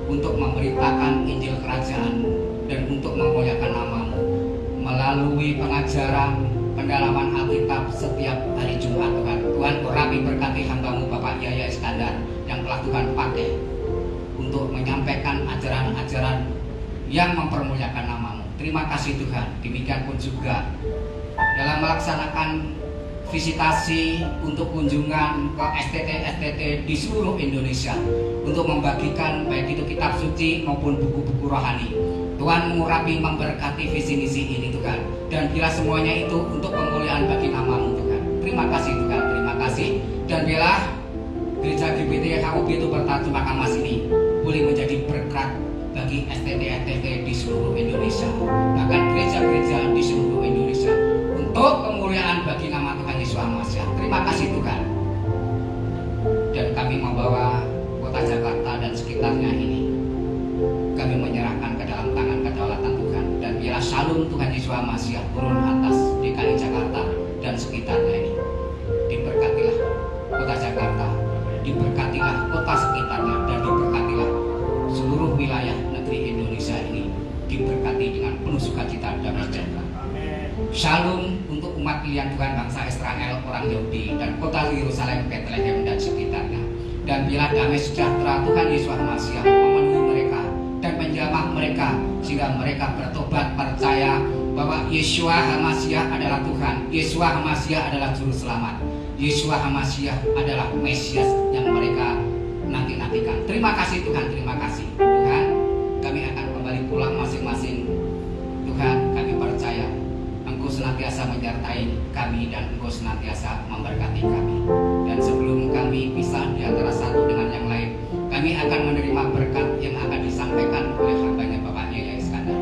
untuk memberitakan Injil Kerajaan-Mu dan untuk memuliakan nama-Mu melalui pengajaran pendalaman Alkitab setiap hari Jumat. Tuhan, Tuhan urapi berkati hamba-Mu Bapak Yaya Iskandar yang telah Tuhan pakai untuk menyampaikan ajaran-ajaran yang mempermuliakan nama-Mu. Terima kasih Tuhan. Demikian pun juga dalam melaksanakan visitasi untuk kunjungan ke STT di seluruh Indonesia untuk membagikan baik itu kitab suci maupun buku-buku rohani. Tuhan mengurapi memberkati visi misi ini Tuhan, dan bila semuanya itu untuk pemuliaan bagi nama-Mu Tuhan. Terima kasih Tuhan, terima kasih. Dan bila Gereja GBT HUB itu Bertahan Mas ini boleh menjadi berkat bagi STT di seluruh Indonesia, bahkan gereja-gereja di seluruh Indonesia, untuk kemuliaan bagi nama Tuhan Yesus Masih. Terima kasih Tuhan. Dan kami membawa kota Jakarta dan sekitarnya ini, kami menyerahkan ke dalam tangan kedaulatan Tuhan. Dan biarlah shalom Tuhan Yesus Masih turun atas DKI Jakarta dan sekitarnya ini. Diberkatilah kota Jakarta, diberkatilah kota sekitarnya, dan diberkatilah seluruh wilayah negeri Indonesia ini, diberkati dengan penuh sukacita dan sejahtera. Shalom untuk umat pilihan Tuhan bangsa Israel, orang Yahudi, dan kota Yerusalem, Bethlehem, dan sekitarnya. Dan bila damai sejahtera Tuhan Yesus Masih memenuhi mereka dan menjamah mereka, sehingga mereka bertobat percaya bahwa Yeshua HaMashiach adalah Tuhan, Yeshua HaMashiach adalah Juru Selamat, Yeshua HaMashiach adalah Mesias yang mereka nanti-nantikan. Terima kasih Tuhan, terima kasih Tuhan. Kami akan kembali pulang masing-masing. Tuhan, kami percaya Engkau senantiasa menyertai kami dan Engkau senantiasa memberkati kami. Dan sebelum kami pisah di antara satu dengan yang lain, kami akan menerima berkat yang akan disampaikan oleh hambanya Bapak Yaya Iskandar.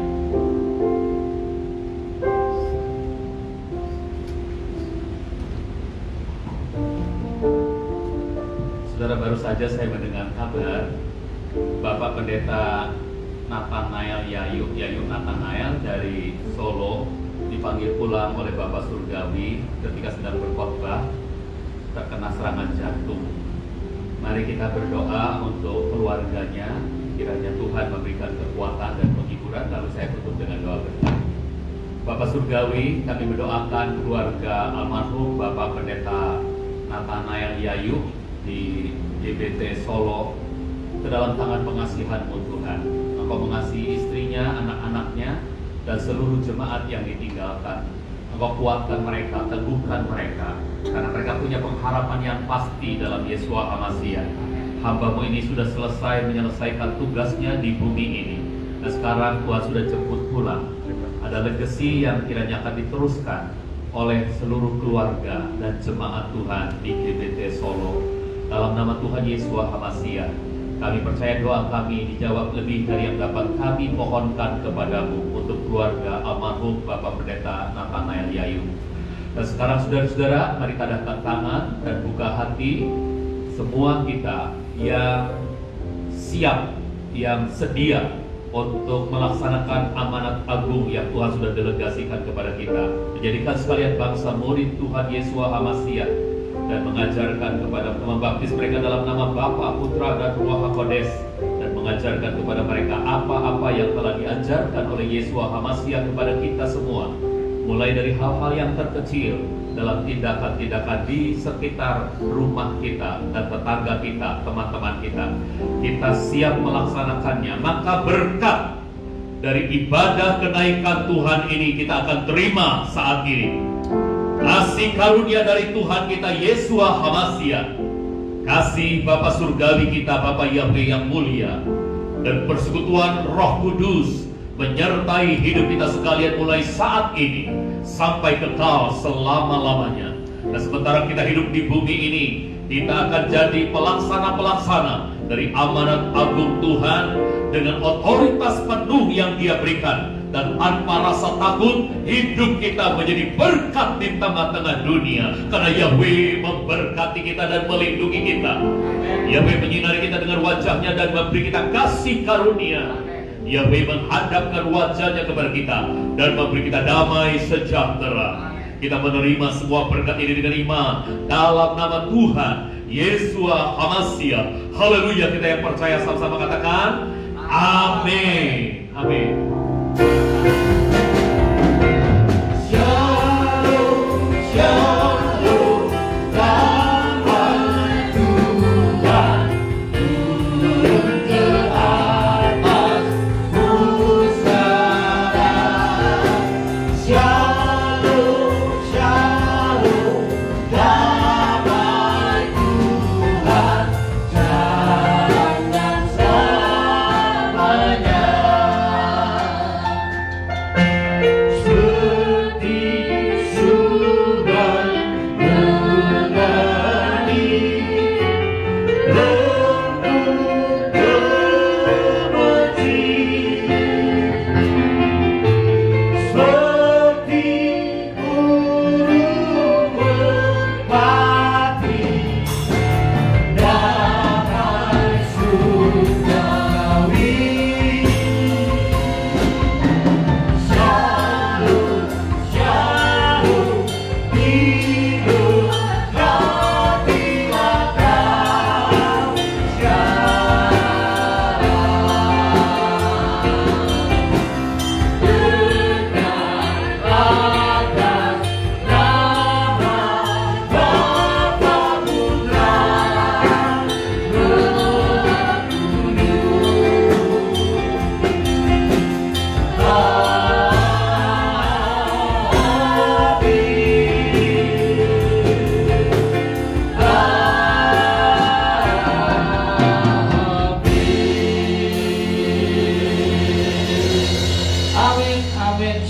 Saudara, baru saja saya mendengar kabar Bapak Pendeta Nathanael Yayu Nathanael dari Solo dipanggil pulang oleh Bapak Surgawi ketika sedang berkhotbah terkena serangan jantung. Mari kita berdoa untuk keluarganya, kiranya Tuhan memberikan kekuatan dan penghiburan. Lalu saya tutup dengan doa berkat. Bapak Surgawi, kami mendoakan keluarga almarhum Bapak Pendeta Nathanael Yayu di GBT Solo ke dalam tangan pengasihan-Mu Tuhan. Engkau mengasihi istrinya, anak-anaknya, dan seluruh jemaat yang ditinggalkan. Engkau kuatkan mereka, teguhkan mereka, karena mereka punya pengharapan yang pasti dalam Yeshua HaMashiach. Hamba-Mu ini sudah selesai menyelesaikan tugasnya di bumi ini, dan sekarang Tuhan sudah jemput pulang. Ada legacy yang kiranya akan diteruskan oleh seluruh keluarga dan jemaat Tuhan di GBT Solo. Dalam nama Tuhan Yeshua HaMashiach, kami percaya doa kami dijawab lebih dari yang dapat kami mohonkan kepadamu untuk keluarga almarhum Bapak Pendeta Nathanael Yayu. Dan sekarang saudara-saudara, mari tadahkan tangan dan buka hati semua kita yang siap, yang sedia untuk melaksanakan amanat agung yang Tuhan sudah delegasikan kepada kita, menjadikan sekalian bangsa murid Tuhan Yeshua HaMashiach, dan mengajarkan kepada membaptis mereka dalam nama Bapa, Putra, dan Ruach HaKodes, dan mengajarkan kepada mereka apa-apa yang telah diajarkan oleh Yeshua HaMashiach kepada kita semua, mulai dari hal-hal yang terkecil dalam tindakan-tindakan di sekitar rumah kita dan tetangga kita, teman-teman kita. Kita siap melaksanakannya, maka berkat dari ibadah kenaikan Tuhan ini kita akan terima saat ini. Kasih karunia dari Tuhan kita Yeshua HaMashiach, kasih Bapa Surgawi kita Bapa Yahweh yang mulia, dan persekutuan Roh Kudus menyertai hidup kita sekalian mulai saat ini sampai kekal selama-lamanya. Dan sementara kita hidup di bumi ini, kita akan jadi pelaksana-pelaksana dari amanat agung Tuhan dengan otoritas penuh yang Dia berikan. Dan tanpa rasa takut, hidup kita menjadi berkat di tengah-tengah dunia, karena Yahweh memberkati kita dan melindungi kita. Yahweh menyinari kita dengan wajahnya dan memberi kita kasih karunia. Yahweh menghadapkan wajahnya kepada kita dan memberi kita damai sejahtera. Kita menerima semua berkat ini dengan iman dalam nama Tuhan Yesua HaMashiach. Haleluya, kita yang percaya sama-sama katakan amin. Amin. Shalom, shalom, damai Tuhan turun ke atas pusara. Shalom, shalom, damai Tuhan sekarang dan selamanya.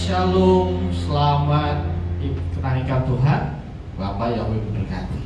Shalom, selamat kenaikan Tuhan. Bapak Yahweh memberkati.